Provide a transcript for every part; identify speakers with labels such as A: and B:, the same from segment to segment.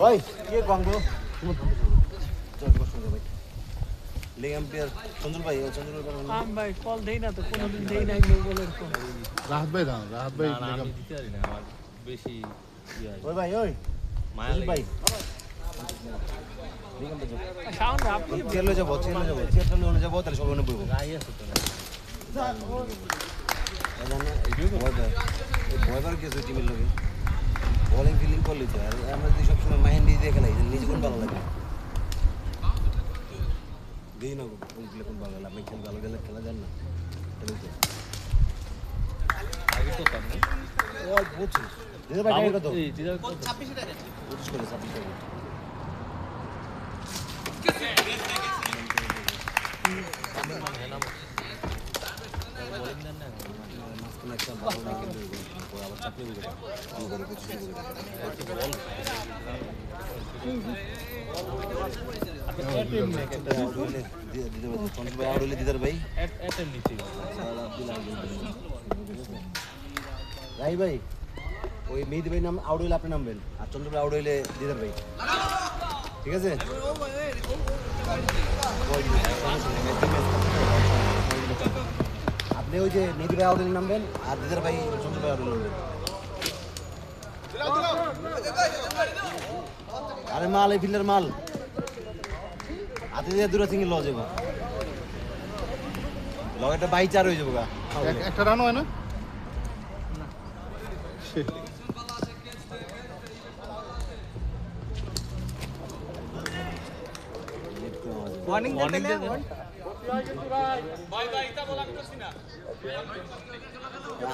A: ভাই কে গঙ্গো চন্দ্র ভাই
B: ভাই কল দেই না তো কোনোদিন দেই নাই বলে
C: রাহাত ভাই দাও রাহাত ভাই
D: আমি দিতে পারি না আমার বেশি
A: ওই ভাই ওই
D: মায়া
A: ভাই
B: সাউন্ড আপনি
A: চেলে যাবো চেলে যাবো তাহলে সবাই মনে বলবো
D: গাই আছে তো
A: ভয়বার গেছে টিমের লোকে বলিং ফিলিং করলে তো আর আমরা যদি সবসময় মাহেন্দি দিয়ে খেলাই নিজে কোন ভালো লাগে দিই না কোন প্লে কোন ভালো লাগে আপনি খেল ভালো গেলে খেলা যান না
D: আগে তো তার না
A: ও বুঝছিস দিদা ভাই কত
D: এই দিদা
A: 26 টাকা 25 করে 26 টাকা দিদার ভাই রাই ভাই ওই মেহেদি ভাই নাম আউট হইলে আপনি নামবেন আর চন্দ্র ভাই আউট হইলে দিদার ভাই ঠিক আছে আপনি ওই যে মেহেদি ভাই আউট হইলে নামবেন আর দিদার ভাই চন্দ্র ভাই আউট হইলে নামবেন আরে মাল এই ফিল্ডের মাল হাতে দিয়ে দূরে সিঙ্গেল লজ যাবো লগ একটা বাই চার হয়ে যাবো গা
C: একটা রান হয় না
B: ওয়ার্নিং দিতে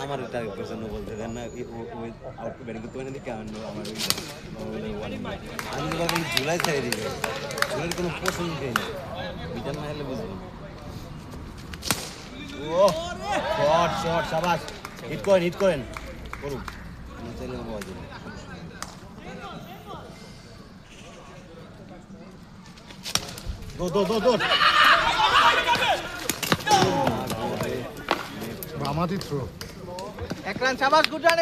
A: আমার টার্গেট করছে নো বলতে দেন না ওই আউট ব্যাটিং করতে পারেন কেমন আমার আমি তো ভাবি জুলাই চাই দিবে জুলাইয়ের কোনো পছন্দ নেই না বিটার না হলে বুঝবেন ও শট শট শাবাশ হিট করেন করুন আমি চাইলে বাবা যাবে দো
C: বামাতি থ্রো
B: এক রান শাবাশ গুড রান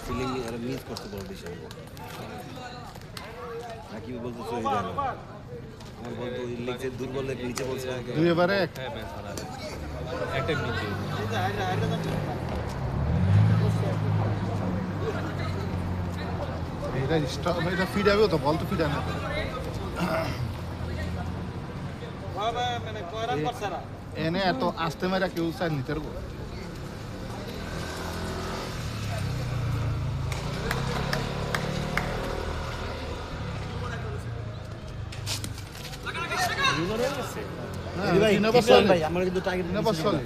A: ফিলিং আর মিস করতে পারো বেশি নাকি বলতে চলে যায় আমার বলতো ওই লেগের দুর্বল নিচে বলছে
C: দুই এবারে এক
D: হ্যাঁ ম্যাচ হারাবে একটা নিচে
C: এটা ফিড হবে তো বল তো ফিড আনে এনে এত আস্তে মেরা কেউ চাই নিতে পারবো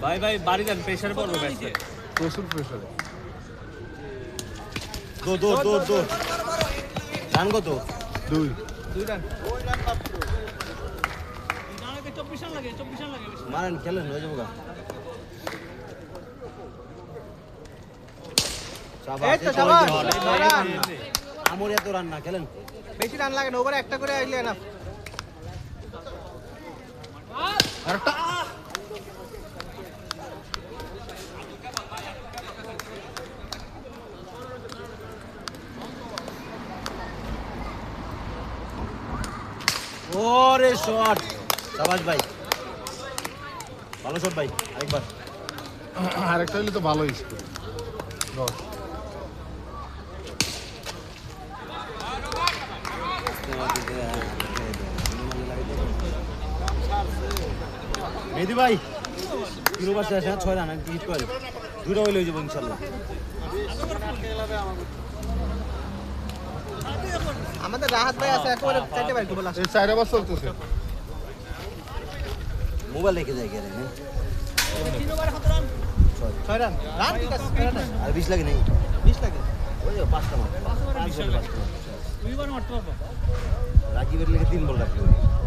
D: ভাই ভাই বাড়ি যান প্রেসার পড়বে ম্যাচে
C: প্রচুর প্রেশারে
A: দো রান কত
C: দুই
B: রান 24 রান লাগে
A: মারেন খেলেন হয়ে যাবো আমার এত রান না খেলেন
B: বেশি রান লাগে না ওভারে একটা করে আইলে না
C: আরেকটা
A: ওরে শট শাবাশ ভাই ভালো শট ভাই আরেকবার
C: আরেকটা হইলে তো ভালোই ছিল
A: মেহেদি ভাই তিন ওভার শেষ 6 রান হিট করে দুটো হইলে হয়ে যাবো ইনশাল্লাহ
B: আমাদের রাহাত ভাই আছে একেবারে চারটে বার বলা
C: এই 4 ওভার চলতেছে
A: মোবাইল রেখে যায় গেলে না
B: 3 ওভারে কত রান 6 রান ঠিক আছে
A: আর 20 লাগে নেই
B: 20 লাগে
A: ওই 5টা মার 5 বলে 5টা
B: দুইবার মারতে পারবো
A: রাকিবের লেগে 3 বল রাখলো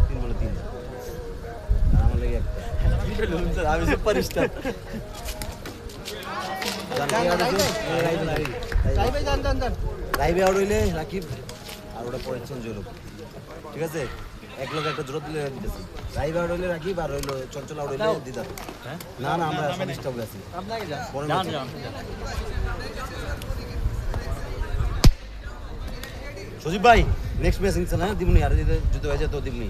A: 3 বলে 3 আমার লেগে একটা আমি সুপারস্টার জান
B: যান,
A: কে আউট
B: রাইভে। রাইভে যান যান যান
A: লাইভে আউট হইলে রাকিব আর ওটা পরে চেঞ্জ হলো ঠিক আছে এক লোক একটা জোর দিলে দিতেছি লাইভে আউট হইলে রাকিব আর হইলো চঞ্চল আউট হইলে দিদার না না আমরা সব স্টপ গেছি
B: আপনাকে যান
A: পরে
D: যান
A: ম্যাচে।
D: যান
A: সজীব ভাই নেক্সট ম্যাচ ইনশাআল্লাহ দিবনি আর যদি যুদ্ধ হয়ে যায় তো দিবনি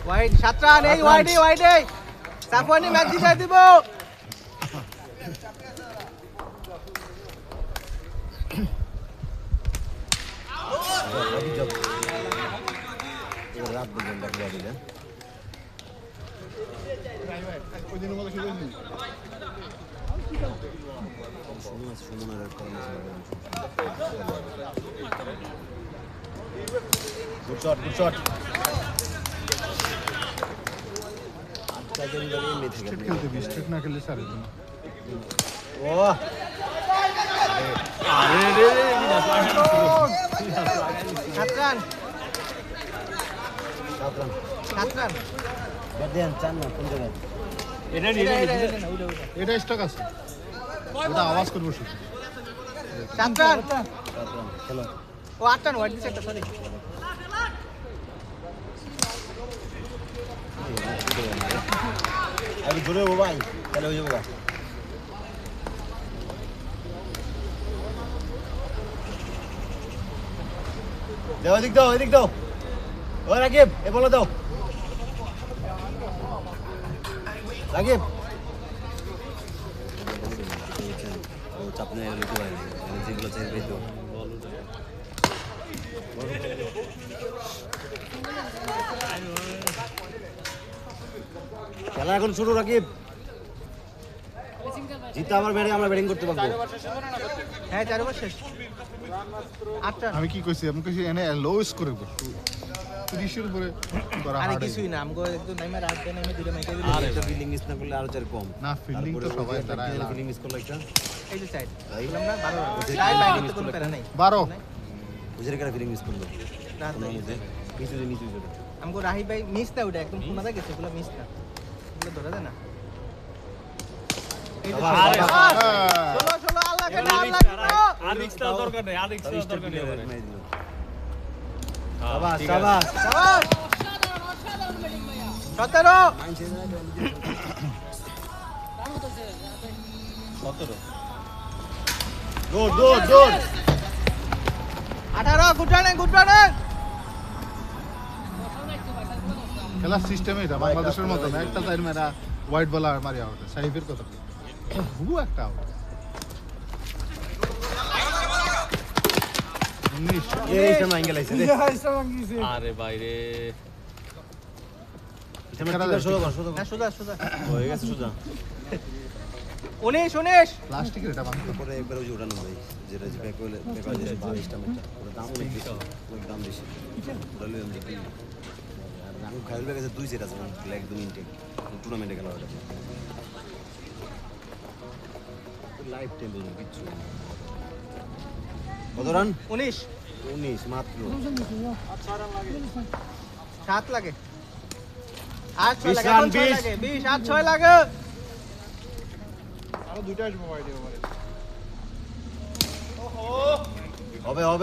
B: ওয়াইড 7 রান এই ওয়াইডে সাফওয়ানি ম্যাচ জিতাই দিব
A: রাকিব যাও এবার রাত বলবেন ডাক দিলেন
C: ওই দিনের মতো শুরু হয়নি।
A: সুমনের গুড শট আটটা গেম গেলে এমনি থেকে
C: স্ট্রেট খেলতে দিই, স্ট্রেট না খেললে সারে দিন।
A: ও
D: আরে রে মিনাস
B: 7 রান
A: 7 রান
B: 7 রান
A: ব্যাট দেন চান না কোন জায়গায়
D: এটা
B: এটা
D: নিয়ে
B: উড়ে
C: এটা স্টক আছে ওটা আওয়াজ করবো শুধু
B: 7 রান
A: 7 রান খেলো
B: ও 8 রান ওয়াইড দিছে একটা সরি
A: আরে জোরে হবো ভাই তাহলে হয়ে যাবো গা। দাও এদিক দাও ও রাকিব এ বলো দাও রাকিব ও চাপ নেই লুকু ভাই যেগুলো চাইবে তো খেলা এখন শুরু রাকিব জিতে আমার ব্যাটে আমরা ব্যাটিং করতে পারবো
B: হ্যাঁ 4 ওভার শেষ 8 রান
C: আমি কি কইছি আমি কইছি এনে লো স্কোর করবো 30 উপরে করা
B: আরে
C: hard
B: কিছুই না আমগো একদম নাইমা রাত দেন আমি দুটো মাইকে দিই
A: আর একটা ফিল্ডিং মিস না করলে আরো চার কম
C: না, fielding তো সবাই তারা এলা।
A: ফিল্ডিং মিস করলে একটা
B: এই যে সাইড
A: তাই?
B: বললাম না 12 রান
A: ওদের
B: সাইড
A: কি
B: বাইরে
A: miss
B: তো কোনো
A: করলো?
B: প্যারা নাই
C: 12
A: বুঝে কেন ফিল্ডিং মিস করলো
B: রাত
A: ওনার মধ্যে নিচু করে
B: আমগো রাহি ভাই মিস না ওটা একদম কোনা গেছে ওগুলো মিস না ওগুলো ধরা যায় না এই যে
A: আবার,
B: সাইড।
A: আবার।
B: চলো চলো আল্লাহ কে
D: এটা
B: নাম
D: রিক্স
B: লাগলো
D: আর রিক্স দরকার নেই আর রিক্স দরকার নেই এবারে।
A: সাবাস
D: ঠিক আছে।
A: সাবাস
B: শাবাশ 17
A: গুড
B: 18 গুড রানিং
C: খেলার সিস্টেম এটা বাংলাদেশের মতো না একটা টাইম এরা হোয়াইট বল আর মারি আউট সাইফের কথা হুবু একটা আউট 19
A: এই সময় অ্যাঙ্গেল আইছে রে
D: আরে বাইরে
A: এটা কি শুরু কর
B: না সুদা
A: হয়ে গেছে সুজা
B: 19
C: প্লাস্টিকের এটা বাংলা
A: তারপরে একবার ওই যে উঠানো ভাই যেটা যে ব্যাক হইলে ব্যাক হইলে 22টা মিটার ওর দাম অনেক বেশি অনেক দাম বেশি বলে আমি দেখি আর আমি খাইল ব্যাগে 2 সেট আছে একদম ইনটেক টুর্নামেন্টে খেলা হবে লাইফ টাইম বলুন কিচ্ছু কত রান
B: 19
A: 19 মাত্র
B: 7 লাগে 8 6
A: 20
B: লাগে
A: রান,
B: 20
A: 20
B: লাগে 20 8 6 লাগে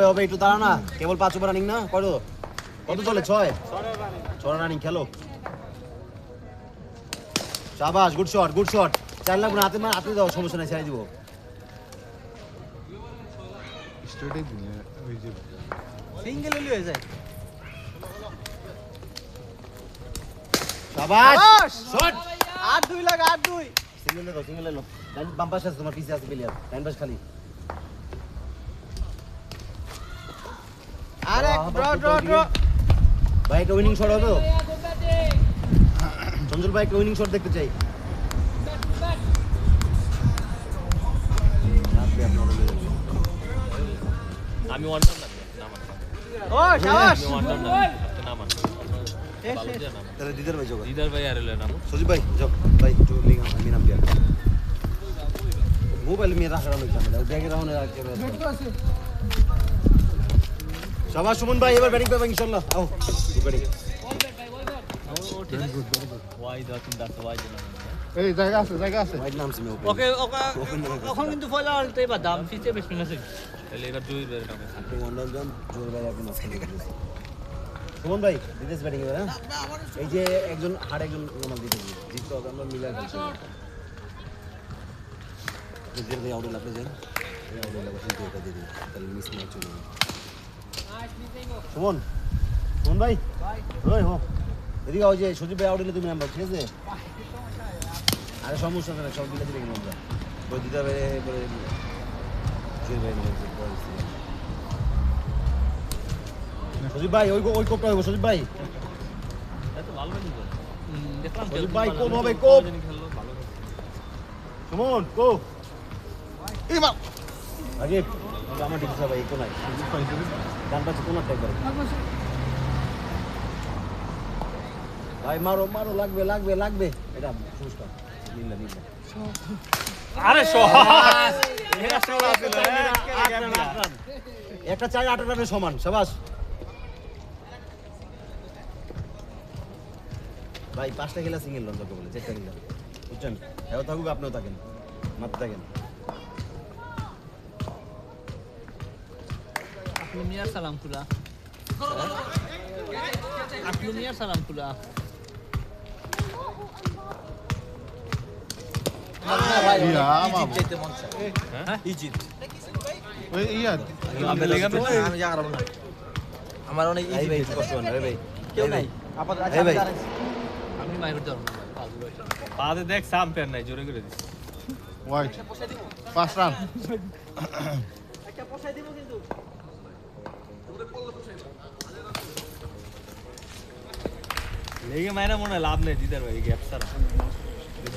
A: হবে একটু দাঁড়া না কেবল 5 ওভার রানিং না কত চলে 6 রানিং খেলো শাবাশ গুড শট 4 লাখ হাতে দাও সমস্যা নাই ছেড়ে দিব
C: স্টেটে দিয়ে ওই যে
B: সিঙ্গেল হয়ে যায়
A: শাবাশ
B: শাবাশ!
A: শট
B: 8 2 লাগে 8 2
A: সিঙ্গেল লো বাম পাশে আছে তোমার পিছে আছে প্লেয়ার ডান পাশ খালি
B: আরে ড্র
A: ভাই একটা উইনিং শট হবে তো চঞ্চল ভাই একটা উইনিং শট দেখতে চাই
D: আমি ওয়ান ডাউন নামান
B: ও শাবাশ
D: আমি ওয়ান ডাউন নামান
B: শেষ,
D: ভালো
B: শেষ।
D: দিয়ে নামান
A: তাহলে দিদার ভাই যোগ
D: দিদার ভাই আর এলো নাম
A: সজীব ভাই যাও ভাই একটু লিঙ্ক আমি নাম দিয়া মোবাইল মেয়ে রাখার অনেক ঝামেলা ব্যাগে রাখুন সবার সুমন ভাই এবার ব্যাটিং পাবেন ইনশাআল্লাহ আও ব্যাটিং
D: ওয়াই দাও তিন দাও ওয়াই দাও
C: এই জায়গা আছে
A: হোয়াইট নামছে মে
B: ওকে এখন কিন্তু ফয়লা আলতে বা দাম ফিতে বেশ মিলেছে
D: তাহলে এবার দুই বের নামে
A: আপনি ওয়ান্ডারজন জোর ভাই আপনি মাঝখানে গেছেন সুমন ভাই বিদেশ ব্যাটিং এবার হ্যাঁ এই যে একজন আর একজন নরমাল দিতেছি জিততে হবে আমরা মিলা খেলছি আপনি যে ভাই আউট লাগবে যান এই আউট লাগবে কিন্তু এটা দিয়ে দিন তাহলে মিস ম্যাচ চলে যাবে সুমন ভাই ওই হো এদিকে ওই যে সুজিত ভাই আউট হলে তুমি নাম্বার ঠিক আছে আরে সমস্যা নেই সব মিলে দিলে আমরা বই দিতে হবে বলে জয় ভাই নাম্বার সজীব ভাই ওই কোপটা হইব সজীব ভাই
D: এত ভালো লাগি তো দেখলাম
A: সজীব ভাই কোপ হবে কোপ
D: খেললো ভালো
A: সুমন কোপ
C: এই মা
A: আগে আমার ডিফেন্স ভাই কোনায় ডান পাশে কোনার একবার ভাই মারো লাগবে এটা পুরস্কার নিলা
D: আরে সহজ এরা সহজ ছিল
A: একটা 4-8 রানের সমান শাবাশ ভাই 5টা খেলা সিঙ্গেল লঞ্চ বলে চেষ্টা করি বুঝছেন হেও থাকুক আপনিও থাকেন মাত্র থাকেন
B: আকলু মিয়ার সালাম কুলা আকলু মিয়ার সালাম কুলা
C: ইয়া বাবা
B: ইজিপ্ট
C: ওই ইয়া
D: আমি লেগাবে
B: আমি যা করব না আমার অনেক
A: এই ভাই কষ্ট হয় না রে ভাই
B: কেউ নাই আপাতত
A: এই ভাই
B: আমি মাইর ধরব
D: বাদে দেখ সাম্পিয়ন নাই জোরে করে দিস
C: হোয়াইট 5 রান
B: একটা পয়সা দিব কিন্তু
D: লেগে মাইনা মনে হয় লাভ নেই দিদার ভাই গ্যাপ ছাড়া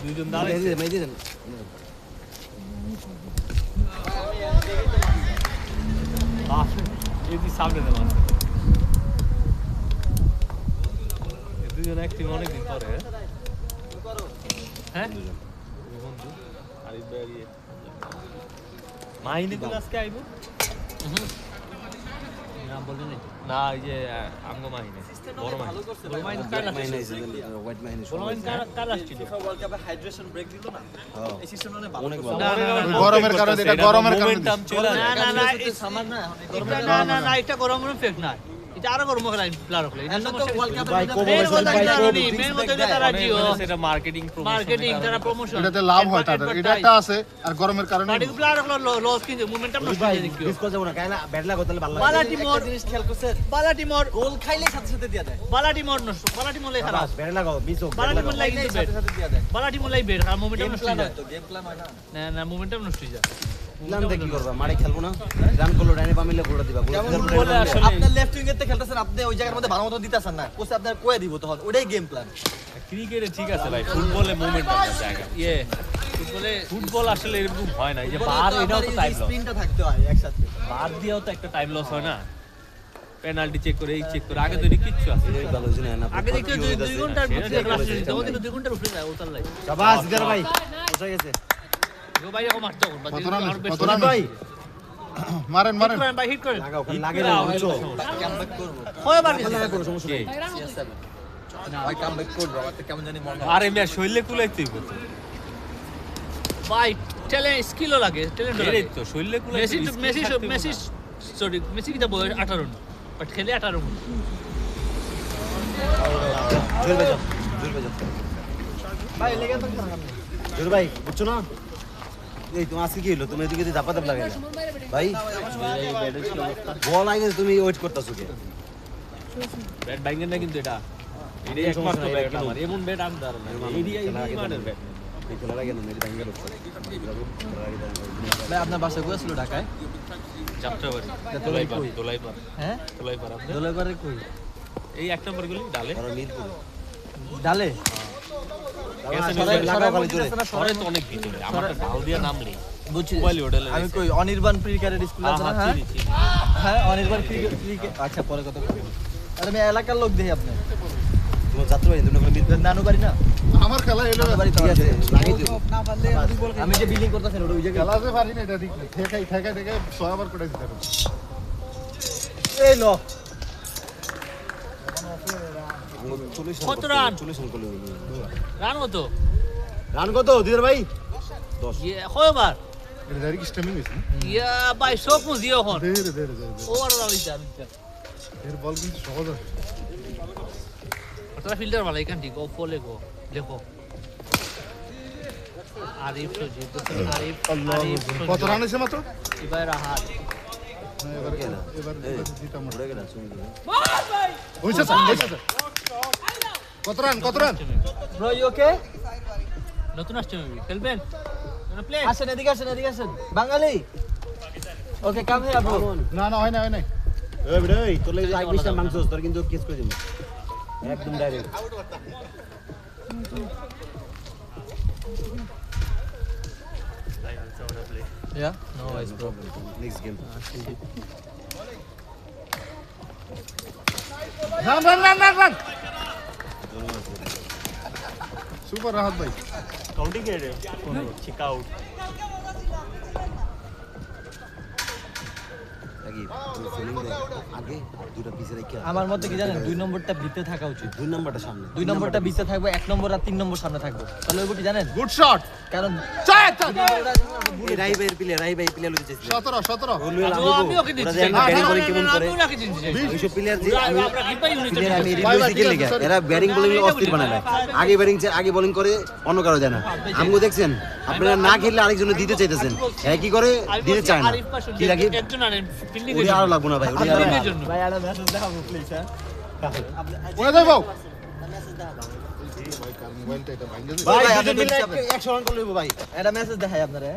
D: দুইজন দাঁড়াই
A: মাই দিয়ে দেন
D: এই দি সামনে দে মার দুইজন অ্যাক্টিভ অনেক দিন পরে হ্যাঁ বন্ধু আরিফ ভাই ইয়ে মাইনে দিন আজকে আইবো
B: নাম বলবেন
D: না এই যে আমগো মাইনে বড় মাইনে
B: বড় মাইন কার
A: মাইনে হোয়াইট মাইনে
B: বড় মাইন কার আসছিল
E: ওয়ার্ল্ড কাপে হাইড্রেশন ব্রেক দিল না এই সিস্টেমটা অনেক ভালো
A: অনেক ভালো
C: গরমের কারণে এটা গরমের কারণে
D: মোমেন্টাম চলে
E: সামার না
B: না এটা গরমের ফেক না এটা আরো গরম খেলা প্লেয়ার হলো এটা
E: ওয়ার্ল্ড কাপে
A: ভাই কোপ
B: মেন কথা
A: ভাই
B: এটা
A: কোপ
B: নি মেন কথা এটা তারা জিও
D: সেটা মার্কেটিং
B: মার্কেটিং তারা প্রমোশন
C: এটাতে লাভ হয় তাদের এটা একটা আছে আর গরমের কারণে
B: বাট প্লেয়ার হলো লস কিন্তু মোমেন্টাম নষ্ট
A: ভাই
B: হয়ে যাচ্ছে
A: মিস করে যাব না কাইলা ব্যাট লাগো তাহলে ভালো
B: বালা
A: লাগে
B: টিমর
E: জিনিস খেয়াল করছেন
B: বালা টিমর
E: গোল খাইলে সাথে সাথে দিয়া দেয়
B: বালা টিমর নষ্ট বালা টিমর লাই খারাপ
A: ব্যাট লাগাও মিস হোক
B: বালা টিমর লাই কিন্তু বেড
E: সাথে সাথে দিয়া দেয়
B: বালা টিমর লাই বেড আর মোমেন্টাম
E: গেম
B: নষ্ট
E: প্ল্যান
B: হয়ে
E: হয়
B: যায়
E: তো গেম প্ল্যান হয় না
B: না মোমেন্টাম নষ্ট হয়ে যায়
A: প্ল্যান দেখি করবা মারে খেলবো না রান করলো ডাইনে বামিলে গোলটা দিবা গোল
E: যেমন
A: দিলে
E: বলে
A: আসলে
E: আপনার লেফট উইং এতে খেলতেছেন আপনি ওই জায়গার মধ্যে ভালো মতো দিতেছেন না কোচ আপনার কয়ে দিব তখন ওটাই গেম প্ল্যান
D: ক্রিকেটে ঠিক আছে ভাই ফুটবলে মোমেন্টাম জায়গা
B: ইয়ে ফুটবলে
D: ফুটবল আসলে এরকম হয় না এই যে বার এটাও তো টাইম লস
E: স্পিনটা থাকতে হয় একসাথে
D: বার দিয়েও তো একটা টাইম লস হয় না পেনাল্টি চেক করে এই চেক করে আগে তো এটি কিচ্ছু আছে
A: এই ভালো হইছে না
B: আগে দেখতে 2 ঘন্টার
D: সেটা
B: ভিতরে ক্লাস
A: ঠিক
B: ছিল
A: আছে।
B: তখন 2 ঘন্টার উপরে যায় ওতাল লাই
A: শাবাশ দিদার ভাই বসে গেছে
B: গো ভাই এরকম মারতে হবে
C: কত রান কত
A: সুজিত
C: রান
A: ভাই
C: মারেন মারেন
B: করেন ভাই হিট করেন
A: লাগাও খালি লাগে না বুঝছো
E: কামব্যাক করব
B: কয়বার
A: খেলা
B: গেছে
A: কোনো সমস্যা নেই
E: CS7 ভাই কামব্যাক করব আমার তো কেমন জানি মনে হয়
D: আরে মিয়া শৈলে কুলাইতেই হতো
B: ভাই ট্যালেন্ট স্কিলও লাগে ট্যালেন্ট
D: এরই
B: লাগে
D: তো শৈলে
B: মেসি
D: কুলাইতে
B: মেসি সরি মেসি কি বয়স 18 রান বাট খেলে 18 রান
A: জোর ভাই যাও
E: ভাই লেগে তো না
A: জোর ভাই বুঝছো না এই তোমার আজকে কি হলো তুমি এদিকে ধাপা ধাপ লাগাইলা ভাই বল আইনে তুমি ওয়েট করতেছো কে
D: ব্যাট ব্যাঙ্গের না কিন্তু এটা এটাই একমাত্র ব্যাট আমার এমন ব্যাট আমি দাঁড়ান না এই মানের ব্যাট
A: এই খেলার আগে না মেরি ব্যাঙ্গার উপর
E: ভাই আপনার বাসা কোথায় ছিল ঢাকায়
D: যাত্রাবাড়ি দোলাইপাড়
E: হ্যাঁ
D: দোলাইপাড় আপনি
E: দোলাইপাড়ে কই
D: এই 1 নম্বর গুলি ডালে
A: কারণ মিরপুর
E: ডালে
A: লাগাও খালি জোরে
D: শহরে তো অনেক ভিতরে আমার তো ডাল দিয়া নাম নেই
E: বুঝছি
D: মোবাইল হোটেলে
E: আমি কই অনির্বাণ প্রি ক্যাডেট স্কুল আছে না হ্যাঁ
D: চিনি চিনি
E: হ্যাঁ অনির্বাণ প্রি আচ্ছা পরে কথা বলবো আরে আমি এলাকার লোক দেখি আপনি
A: তোমার যাত্রা ভাই তুমি ওখানে মিরপুর
E: নানু বাড়ি না
C: আমার খেলা এলো
E: নানু বাড়ি তো
A: ঠিক আছে লাগিয়ে দিও
E: আমি যে বিল্ডিং করতেছেন ওটা ওই জায়গায়
C: খেলা যে পারি না এটা ঠিক না ঠেকাই ঠেকাই ঠেকাই 6 বার করে দিতে
E: এই লো
D: কত রান?
A: 40 রান করলে
D: রান কত?
A: রান কত দিদার ভাই 10
D: কয়বার?
C: এটা ডাইরেক্ট স্টেমিং হইছে না
D: ইয়া ভাই সব মুজিও এখন
C: ধীরে
D: ওভার রান দিতে
C: এর বল কিন্তু সহজ আছে
D: তোরা ফিল্ডার ভালো এখান ঠিক অফ বলে গো দেখো আরিফ সজিব আরিফ
C: কত রান হয়েছে মাত্র
D: এবার হাত
C: এবার জিতা মোড়
A: উড়ে গেল শুন
C: হইছে স্যার কত রান
E: ব্রো ইউ ওকে
D: নতুন আসছে মেবি খেলবেন প্লে
E: আসেন এদিকে আসেন বাঙালি ওকে কাম হিয়ার ব্রো
C: না হয় না
A: এই বিড়ে তোর লাগি লাইক বিশটা মাংস তোর কিন্তু কেস করে দিম একদম direct
E: Yeah, no worries, bro.
A: Next game
C: run super Rahat ভাই
F: काउंटिंग कह रहे हो चिका आउट
A: আগে ফিলিং দে আগে দুটো পিছে রেখে
E: আমার মতে কি জানেন 2 নম্বরটা ভিতরে থাকা উচিত
A: দুই নাম্বারটা সামনে
E: 2 নম্বরটা ভিতরে থাকবে 1 নম্বর আর 3 নম্বর সামনে থাকবে তাহলে ওই কি জানেন
C: গুড শট
E: কারণ
A: এই রাই ভাই প্লেয়ার লুচে
C: 17
A: বলবে
D: আমি ওকে দিচ্ছি
A: ব্যাটিং বলিং কেমন করে
D: আমি ওকে দিচ্ছি
A: এইসব প্লেয়ার যে
D: আমরা কি পাই ইউনিট
A: প্লেয়ার আমি রিভিউ দিকে লেগে এরা ব্যাটিং বোলিং অস্থির বানায় আগে বোলিং করে অন্য কারো জানা আমগো দেখছেন আপনারা না খেললে আরেকজনের দিতে চাইতেছেন হ্যাঁ কি করে দিতে চায় না কি লাগে
D: একজন আর ফিল্ডিং
A: ওরে আরো লাগবো না ভাই ওরে আরো
D: এর জন্য
E: ভাই একটা মেসেজ দেখাবো প্লিজ হ্যাঁ
C: ওরে যাই বাবু
E: মেসেজ দেখাবো
C: ভাই কার মোবাইলটা এটা ভাঙে দে
A: ভাই
E: আপনি
A: দুজন মিলে
E: দিতে
A: 100 রান করে লইবো ভাই
E: একটা মেসেজ দেখাই আপনারে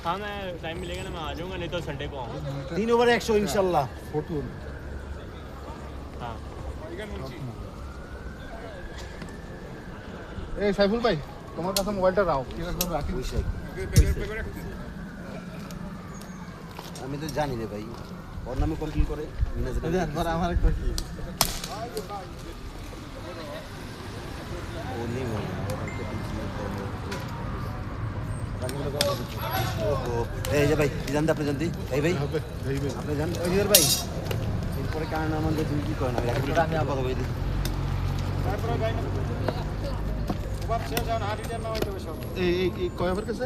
F: हाँ मैं टाइम मिलेगा ना मैं आ जाऊंगा नहीं तो संडे को आऊँगा
A: 3 ওভারে 100 ইনশাআল্লাহ
C: ফটো
F: हाँ
C: এই সাইফুল ভাই তোমার কাছে মোবাইলটা রাখো ঠিক আছে রাখি
A: আমি তো জানি রে ভাই ওর নামে কমপ্লিট করে মিনাজ
E: আমার একটা কি
A: ও নেই বল এই যে ভাই জানতে আপনি জানতে এই ভাই
C: হবে এই ভাই
A: আপনি জান ওই যে ভাই এরপরে কারণ আমাদের তুমি কি করেন আমি কথা বলি
C: এই কয়বার কাছে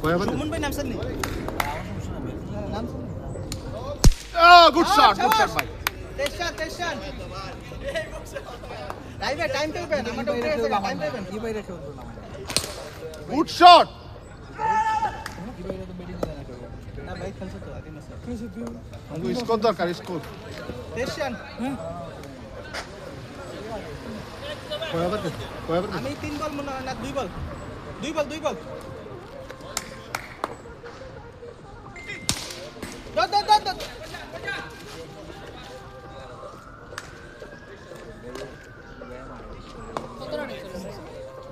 C: কয়বার
B: সুমন ভাই নামছেন নি
C: গুড শট ভাই
B: টেনশন টাইম পেবেন আমারটা উঠে গেছে টাইম পেবেন কি বাইরে খেলবো না
C: গুড শট
B: না ভাই খেলছে তো আগে না
C: আমাকে স্কোর দরকার স্কোর
B: টেনশন
C: কয়বার
B: আমি 3 বল মনে হয় না 2 বল দত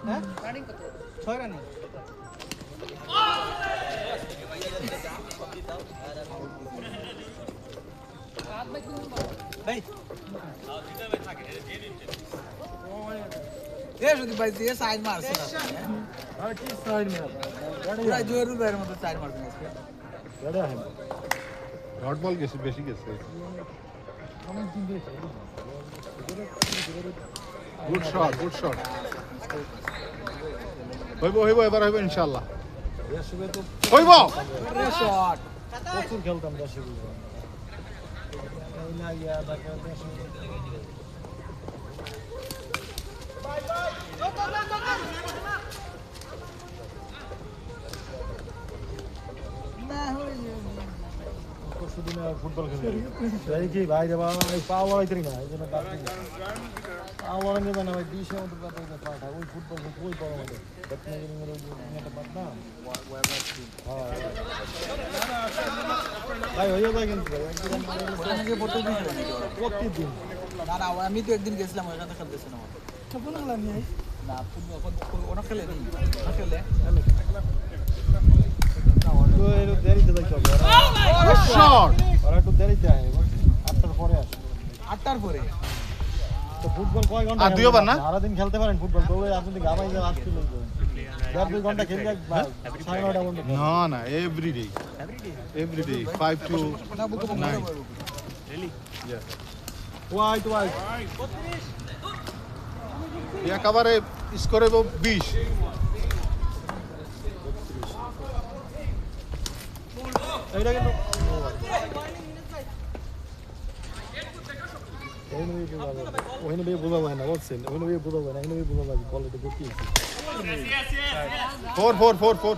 B: হ্যাঁ রানিং কত 6 রানিং ভাই
G: এ যদি ভাই দিয়ে সাইড মারছে না আর কি সাইড মারছে পুরা জোরে বাইরের মধ্যে সাইড মারছে আজকে
C: ডট বল গেছে বেশি গেছে গুড শট হইব এবার হইব ইনশাআল্লাহ হইব
G: শট
E: প্রচুর খেলতাম দেশে ফুটবল খেলে কি ভাই রে বাবা পা ওয়াইতে না এই জন্য পা ওয়াইতে না ভাই ডিশের মতো পাটা ওই ফুটবল কই বড় মতো ব্যাটম্যান এর একটা পাট না ভাই হইয়া যায় কিন্তু
G: আগে ফটো দিছিল
E: প্রতিদিন
G: না আমি তো একদিন গেছিলাম ওখানে খেলতেছি না
E: কেমন লাগলাম নি
G: না ফুটবল ওরা খেলে নি ওরা খেলে
E: তো এর দেরিতে যাইতে হবে
C: গুড শট
E: ওরা একটু দেরিতে আয় 8টার পরে আসে
G: 8টার পরে
E: তো ফুটবল কয় ঘন্টা
C: আর 2 ওভার না
E: সারা দিন খেলতে পারেন ফুটবল দৌড়ে আপনি গাবাই যা আসতে লাগবে 1.5 ঘন্টা খেললে 9:30 ঘন্টা
C: না everyday 5 to 9
F: really
C: yeah
E: White.
C: একেবারে স্কোর হইব 20
E: এইটা কিন্তু ওখানে বেয়ে বোঝা যায় না বলছেন ওখানে বেয়ে বোঝা যায় না এখানে বেয়ে বোঝা যায় বল এটা করতে
C: 4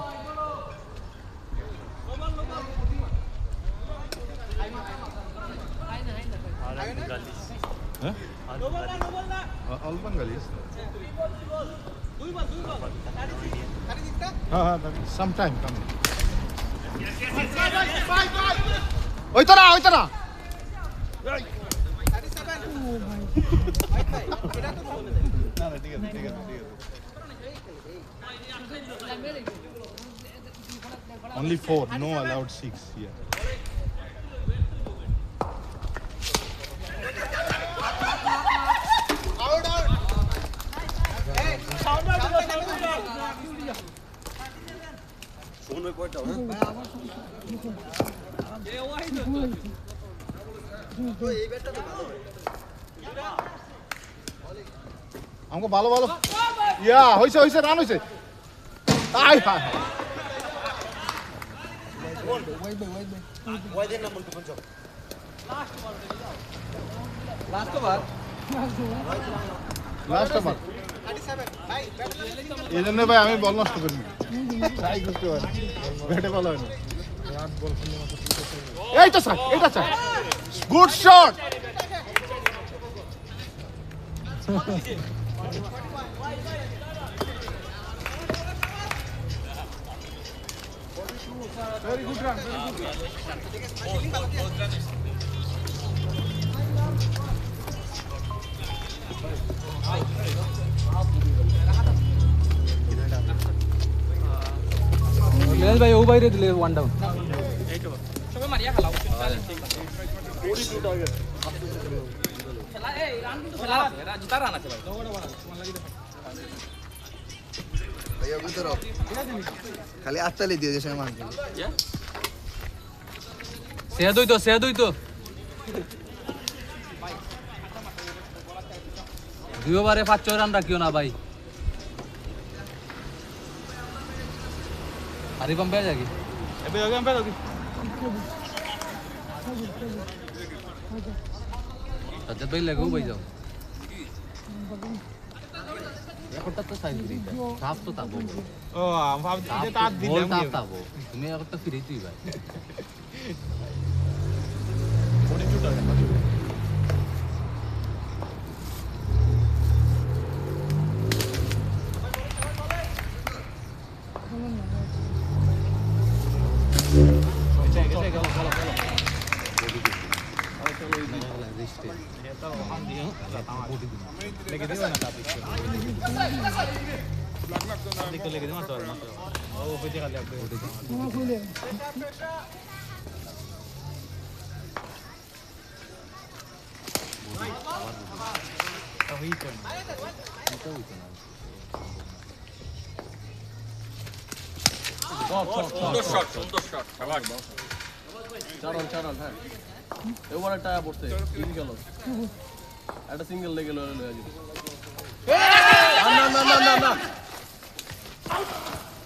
C: হ্যাঁ অল বাঙালিস হ্যাঁ সাম টাইম কামিং ওই তো না Only 4, no allowed 6 here.
A: শোন ওই পয়েন্টটা হ্যাঁ
C: আমাকে ভালো ইয়া হইছে রান হইছে আই হাই
B: লাস্ট ওভার
C: লাস্ট ওভার এই জন্য ভাই আমি বল নষ্ট করি ট্রাই করতে পারি ব্যাটে ভালো হয় না এইটা চাই good shot very good run
B: Neeraj ভাই ও বাইরে দিলে ওয়ান ডাউন
G: খালি আত্মালি দিয়ে দেশে মান
B: সে দুই তো 2 ওভারে 5 রান রাখিও না ভাই আরে पंपे जागी
F: अबे हो गया
B: सज्जद भाई लगो भाई जाओ একটা তো সাইজ দিতে সাফ তো তাবো
F: ও আমি ভাবছি যে তার
B: বল
F: দিলাম
B: তাবো তুমি একটা ফ্রি তুই ভাই
F: বডি শুট হবে लेके दे ना ताप इसको लेके दे मत ओ पीछे खाली आपको वही तो সুন্দর শট শাবাশ চারন হ্যাঁ এবার একটা পড়ছে তিন গেল একটা সিঙ্গেল লেগে গেল না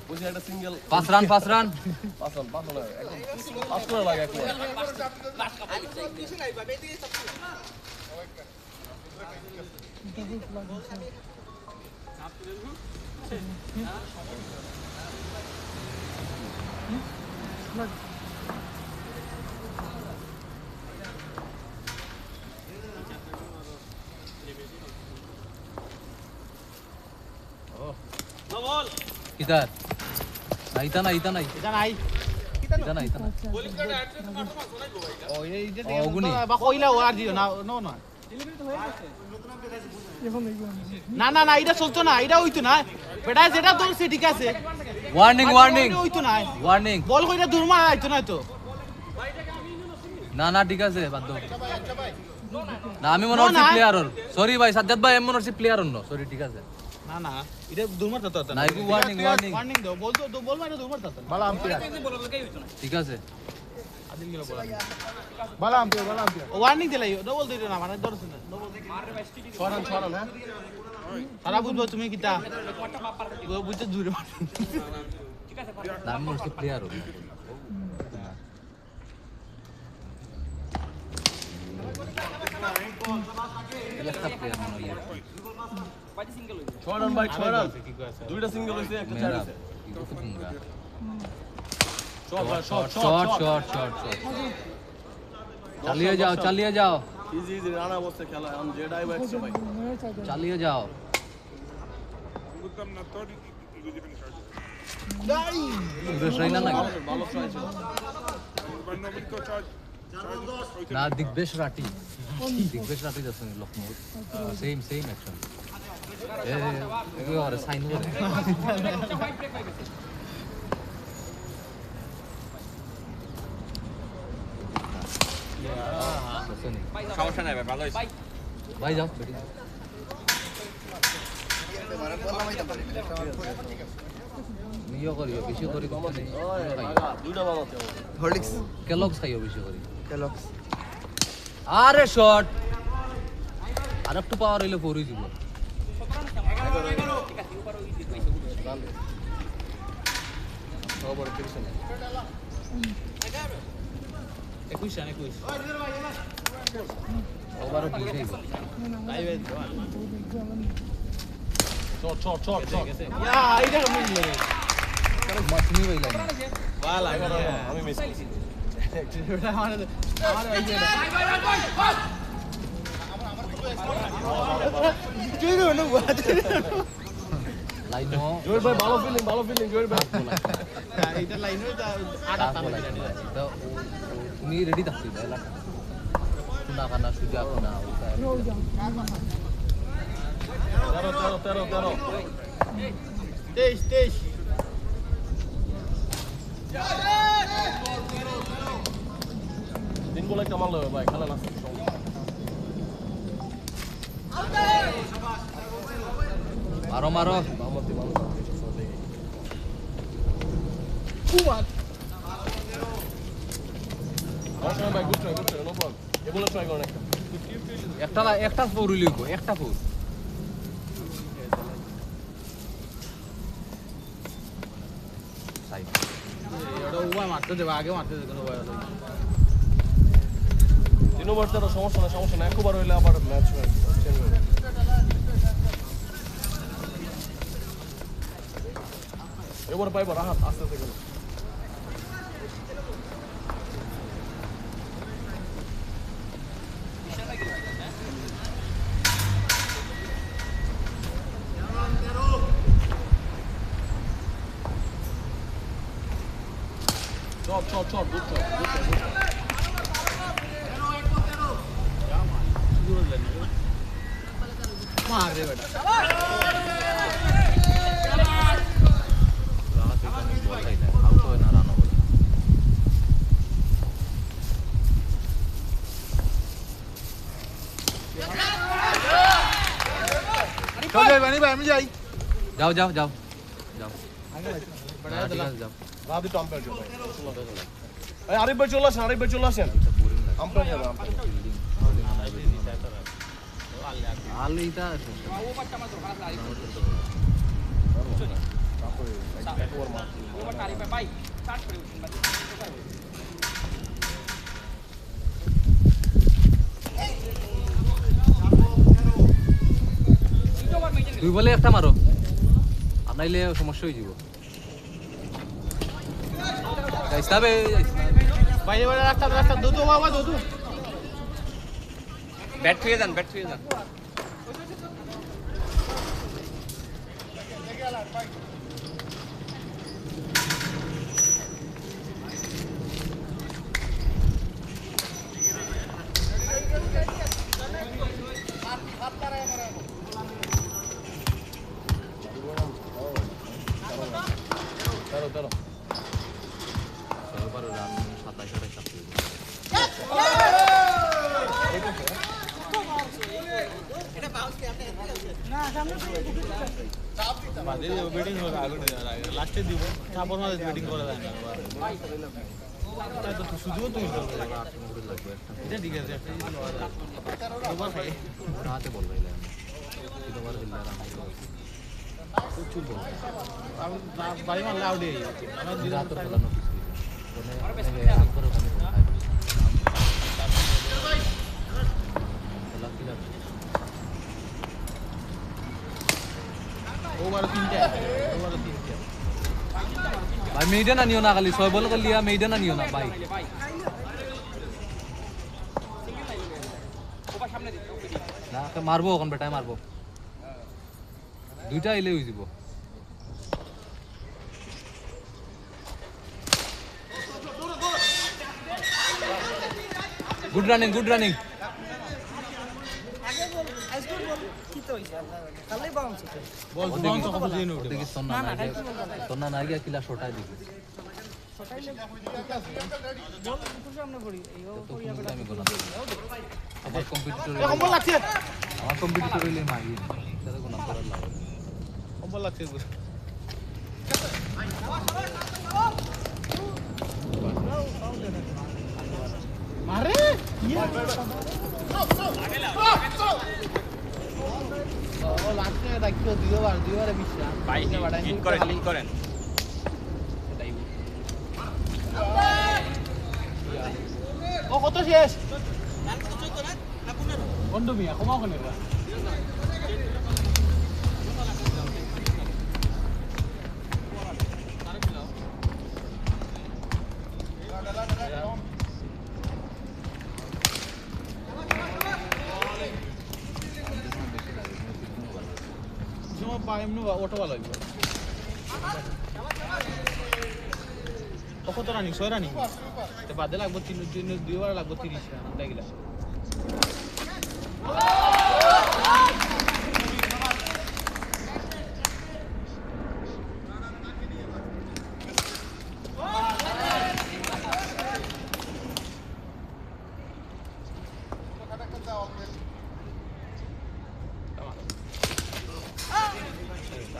F: বুঝি একটা সিঙ্গেল
B: 5 রান
F: পাস হল একদম পাস করে লাগে একদম
B: किधर इतना
F: এটা নাই ও এই যে
B: অগুনি
F: বা কইলা ও আর দিও না নো না না এটা চলতো না এটা হইতো না বেটা যেটা চলছে ঠিক আছে
B: ওয়ার্নিং
F: হইতো না
B: ওয়ার্নিং
F: বল কইরা দুরমা আইতো না তো
B: না ঠিক আছে বাদ দাও না আমি মনে হচ্ছে প্লেয়ার হল সরি ভাই সাজ্জাদ ভাই আমি মনে হচ্ছে প্লেয়ার হল সরি ঠিক আছে
F: না এটা দুরমা তো তো
B: না এটা ওয়ার্নিং
F: দাও বল মানে দুরমা তো
C: বালা আম্পায়ার
B: ঠিক আছে
F: আদিল গেল বল
C: বালা আম্পায়ার
F: ওয়ার্নিং দিলাই ডবল দিও না মানে ধরছ না ডবল
C: ছড়ান হ্যাঁ
B: সারা বুঝবো তুমি কিটা বুঝতে দূরে
D: দামি হচ্ছে প্লেয়ার হবে একটা প্লেয়ার মনে হয়
F: ছয় রান ভাই 6 রান দুইটা সিঙ্গেল হইছে একটা চার হইছে শট
D: চালিয়ে যাও
F: ইজি রান অবস্থা খেলা এখন জেড আইবা একশো ভাই
D: চালিয়ে যাও বেশ রাইনা না
F: ভালো ট্রাই ছিল
D: না দিগ্বেশ রাটি যাচ্ছে লখনৌ সেম অ্যাকশন এগুলো সাইন করে
H: সমস্যা নাই ভাই ভালো হয়েছে
D: ভাই যাও নিও করিও বেশি করি
F: দুইটা বানাতে হবে
B: হরলিক্স
D: কেলগস খাইও বেশি করি
B: কেলক্স
D: আরে শট আর একটু পাওয়ার হইলে পড়ে যাব
F: সবার টেনশন
B: 21 রান 21
D: ওভারও দিয়ে যাইব
F: শট
B: ইয়া এইটা মিললে
D: মাছনি হইলা
B: ভালো
F: আমি মিস করছি
B: এটা আমার ওই যে তুই না
D: লাইনো
F: জোর ভাই ভালো ফিলিং জোর ভাই
B: এইটা লাইন হইতা আটা তালে
D: তো তুমি রেডি থাকছি ভাইলা শুনা কানা সুজা কোনা
F: তেরো
B: 23
F: তিন বলে কামাল হবে ভাই খেলা না
D: মারো
F: মামতি ভালো ভাই গুড ট্রাই নো প্রবলেম এ বলে ট্রাই করেন
D: একটা ফোর লিখব একটা ফোর সাইড
B: এটা উবা মারতে দেবা আগে মারতে দেবে কোনো বয়স
F: তিন ওভার তেরো সমস্যা না একবার হইলে আবার ম্যাচ চেঞ্জ হবে এবার পাইবার হাত আস্তে আস্তে গেল চট গুড চট
B: মার দে বেটা
D: আউট হয় না রান হবে
B: চল যাই বানি ভাই আমি যাই
D: যাও যাও
B: আগে
D: যাও
F: রাধি তো আম্পায়ার চলে এই আরিফ ভাই চলে আসেন আম্পায়ার যাবে
D: আলিটা তুই বলে একটা মারো আর নাইলে সমস্যা হয়ে যাব যাইছাবে
B: বাইরে বাইরে রাস্তা দুটো বাবা দুটো
H: ব্যাট থুয়ে যান
F: তেরো
D: সবার রান 27-28
B: ব্যাটিং করে আগে লাস্টে দিব তারপর মাঝে ব্যাটিং করে দেয় না তো শুধু তুই এটা ঠিক আছে
D: হাতে বল ভাই 3 ওভার খেললে আর আমি প্রচুর বল
B: বাড়ি মারলে আউট হয়ে যাবে আমার দিন
D: রাত খেলানো কিছু মানে রাত করে ওখানে
B: ওভার 3টা
D: ভাই মেইডেন আনিও না খালি 6 বল করলিয়া মেইডেন আনিও না ভাই না মারবো এখন বেটায় মারবো দুইটা আইলে হয়ে যাব গুড রানিং
B: কি তো হইছে খালি বাউন্স
C: বল বাউন্স কত দিন উঠে
D: দেখি সন্না না গিয়া কিলা শটাই দিবি
B: বল খুব সামনে পড়ি এই ও
D: তো আমি গোনা আমার কম্পিটিটর
B: কম্বল লাগছে
D: হইলে মাগি তাতে গোনা করার লাগে
C: কম্বল লাগছে
B: মারে ও লাগছে রাখিও দুইবারে বিশ্বাস
H: ভাই হিট করেন
B: ও কত শেষ বন্ধু মিয়া কমাও কেন
C: ওটা ভালো লাগবে কত রানিং 6 রানিং বাদে লাগবো 2 বার লাগবো 30 রান আমরা গেলাম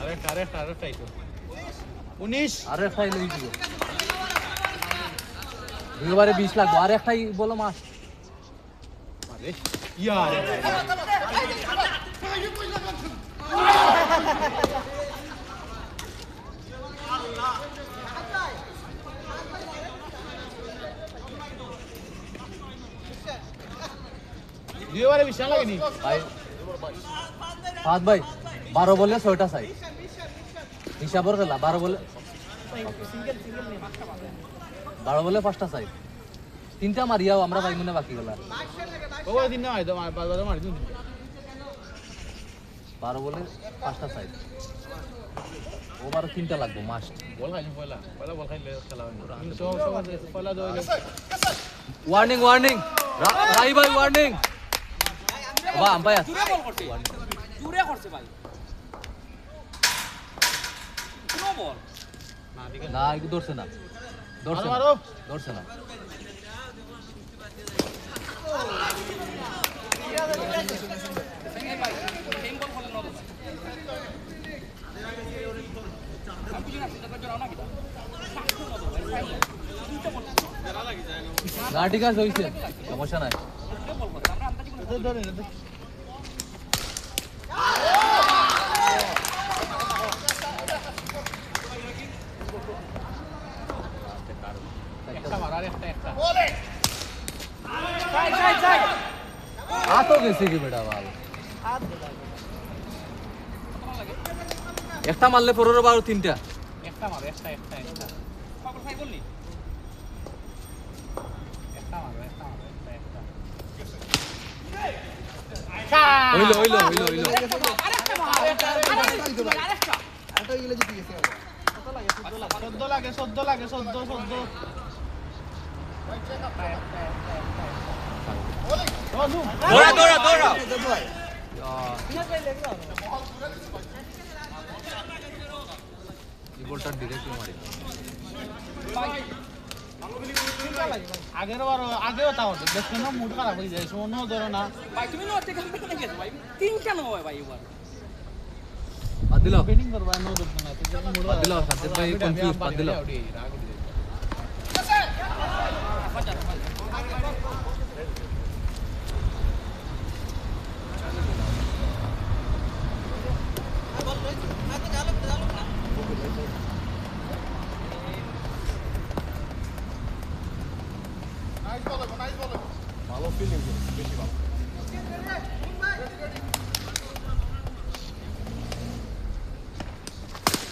C: আরে 19
D: আরে ফাইল হই দিব দুইবারে 20 লাগবে আর একটাই বলো মাস
C: আরে ইয়ার দুইবারে বিশাল লাগেনি
D: ভাই ফাদ ভাই 12 বলে 6টা সাইড হিসাবর খেলা 12 বলে 12 বলে 5টা সাইড 3টা মারিয়াও আমরা ভাই মনে বাকি গেলা
C: ও দিন না আইতো বাজারে মারি দিন
D: 12 বলে 5টা সাইড ওভার 3টা লাগবে মাস্ট
C: বল খাইলি পয়লা বল খাইলে খেলা হয় না সব পয়লা দইলে
D: ওয়ার্নিং রাই ভাই ওয়ার্নিং বাবা আম্পায়ার
H: জুরে করছে ভাই কোনো বল
D: না একটু ধরছে না ধরছে না না ঠিক আছে হইছে সমস্যা নাই तो कैसे की बेटा बाल একটা মারলে 15 12 3টা
B: একটা মারো একটা পাগল ভাই বললি একটা মারো একটা
D: হইলো
B: আরেকটা মারো আরেকটা গিলে জিতে গেছে কত লাগে 14 লাগে 14
H: দৌড়া
D: এই বলটা ডাইরেক্ট মারি
B: আগেও তাও দেখো না মুড খারাপ হয়ে যায় শোনো ধরো না
H: ভাই তুমি নো থেকে কেন গেছো ভাই তিনটা নো ভাই এবার
D: দিলো
B: বেটিং করবা নো দেখো না তো মুড
D: দিলো সাথে ভাই কনফিউজ বাদ দিলো
F: ভালো ফিল্ডিং বেশি ভালো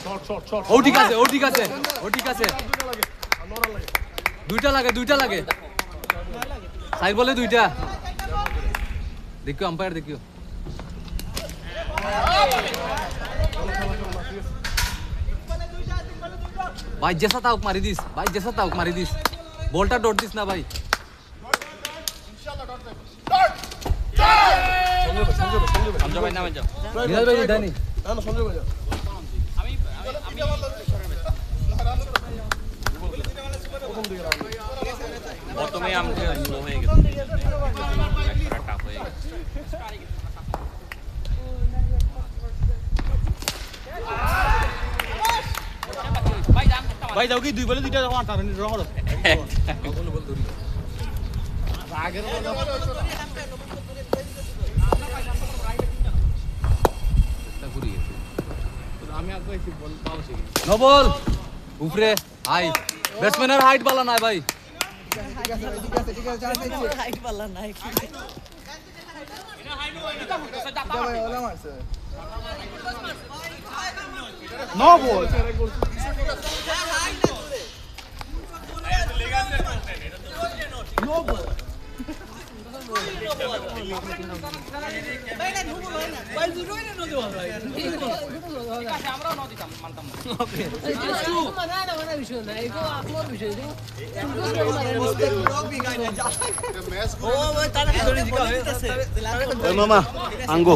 F: শর্ট শর্ট শর্ট
D: ও ঠিক আছে ও ঠিক আছে ও ঠিক আছে দুইটা লাগে সাইড বলে দুইটা দেখিও আম্পায়ার দেখিও ভাই জেসা তাওক মারি দিস বলটা ডট দিস না ভাই
H: সঞ্জয় ভাই নামে যাও
D: নিহাল ভাই দানি
F: না না সঞ্জয় ভাই
H: আমি প্রথমে আমি স্লো হয়ে গেছে টাফ হয়ে গেছে ভাই যাও কি দুই বলে দুইটা যখন আটা ড্র করো
D: নো বল উপরে হাই ব্যাটসম্যানের হাইট বালা নাই ভাই
G: হাইট পাল্লা নাই
C: নো বল
H: আমরাও ন দিতাম মানতাম
A: ওই মামা আঙ্গো আঙ্গো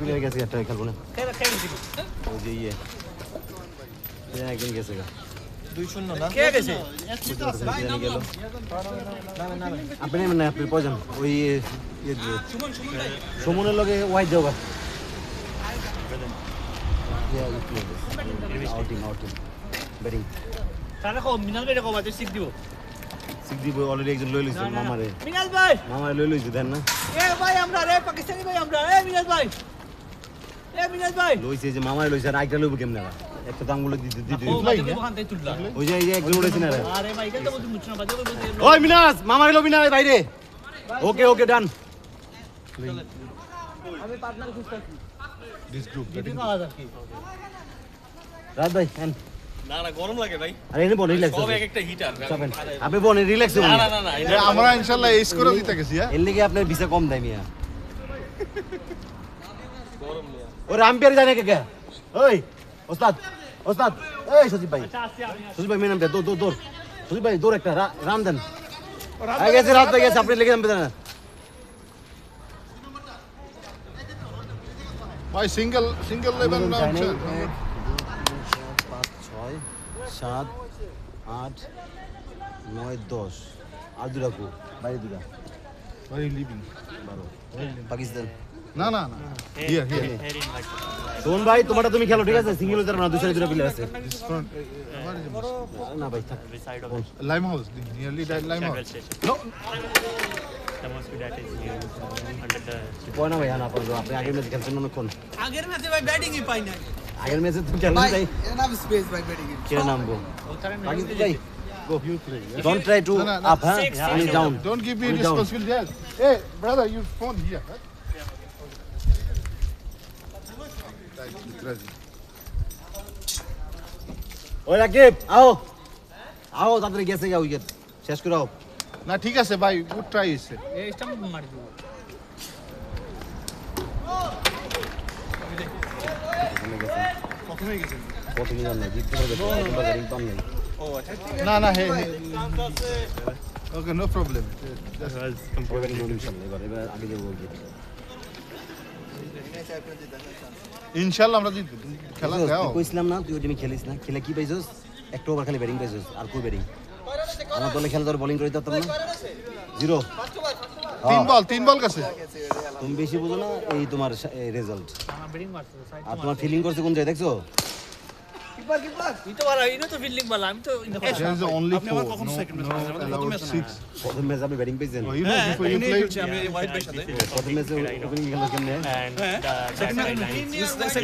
A: তুলে গেছে একটা খেলবো না ওই যে ইয়ে একদিন গেছে গা
E: 2-0 না
A: কে গেছে গেল আপনি মানে আপনি পয়জন ওই সুমনের লগে ওয়াইড যাও গা আউটিং ব্যাটিং সিক দিব অলরেডি একজন লই লইছে মামারে লই লইছে দেন না লইছে যে মামারে লইছে আর আইটা লইব কেমনে একটা দাম গুলো দিতে ওই যে এই যে একজন উড়েছে না ওই মিনাস মামারে লবি না বাইরে ওকে ওকে ডান
C: দিস গ্রুপ
A: রাত ভাই এন
H: না না গরম লাগে ভাই
A: আরে এনে বন রিল্যাক্স
H: সব এক একটা হিটার
A: আপনি বন রিল্যাক্স
H: না না না
C: আমরা ইনশাআল্লাহ এস করে দিতে গেছি হ্যাঁ
A: এর লিগে আপনার ভিসা কম দেয় মিয়া ও রামপিয়ার জানে কে ওই ওস্তাদ এই সজীব ভাই মেন নামটা দৌড় সজীব ভাই দৌড় একটা রাম দেন আগে গেছে রাত হয়ে গেছে আপনি লেগে নামবে না
C: ভাই সিঙ্গেল লেভেল না
A: 5 6 7 8 9 10 আর দুটা কো বাইরে দুটা
C: ভাই লিভিং
A: 12 পাকিস্তান
C: না হিয়ার
A: শোন ভাই তোমারটা তুমি খেলো ঠিক আছে সিঙ্গেল হতে না দুসরা দুটো প্লেয়ার আছে
C: দিস ফ্রন্ট
A: না ভাই থাক
C: lime house nearly lime house নো
A: কয় না ভাই না আপনি আগের ম্যাচ খেলছেন অনেকক্ষণ
G: আগের ম্যাচে ভাই ব্যাটিংই পাই না
A: আগের ম্যাচে তুমি খেলেন
G: ভাই
A: তাই
G: এনাফ স্পেস ভাই ব্যাটিং এর
A: কে নামবো পাকিস্তান যাই go don't try to
C: No,
A: up huh only down
C: Don't give me
A: Only down.
C: responsibility. Yes. Hey, brother, your phone here.
A: ওই রাকিব আও তাড়াতাড়ি গেছে গা উইকেট শেষ করে আও
C: না ঠিক আছে ভাই গুড ট্রাই হইছে
A: প্রথমে জান না জিততে হবে প্রথমবার গাড়ি পাম নাই
C: না হে ওকে নো প্রবলেম
A: এবার আগে যাবো
C: ইনশাআল্লাহ আমরা জিতবো তুমি খেলা দাও
A: কইছিলাম না তুই ওই দিন খেলিস না খেলে কি পাইছস একটা ওভার খালি ব্যাটিং পাইছস আর কই ব্যাটিং আমার দলে খেলা তোর বোলিং করে দিতাম না জিরো
C: তিন বল কাছে
A: তুমি বেশি বুঝো না এই তোমার রেজাল্ট আর তোমার ফিলিং করছে কোন জায়গায় দেখছো
D: ইতো ভালো ইনো তো ফিল্ডিং ভালো আমি তো ইনো
C: There is only 4. No allowed 6.
A: প্রথম ম্যাচ আপনি ব্যাটিং পেয়েছেন
C: Oh, you know, before you played,
A: প্রথম ম্যাচে ওপেনিং খেলা কেমনে
H: সেকেন্ড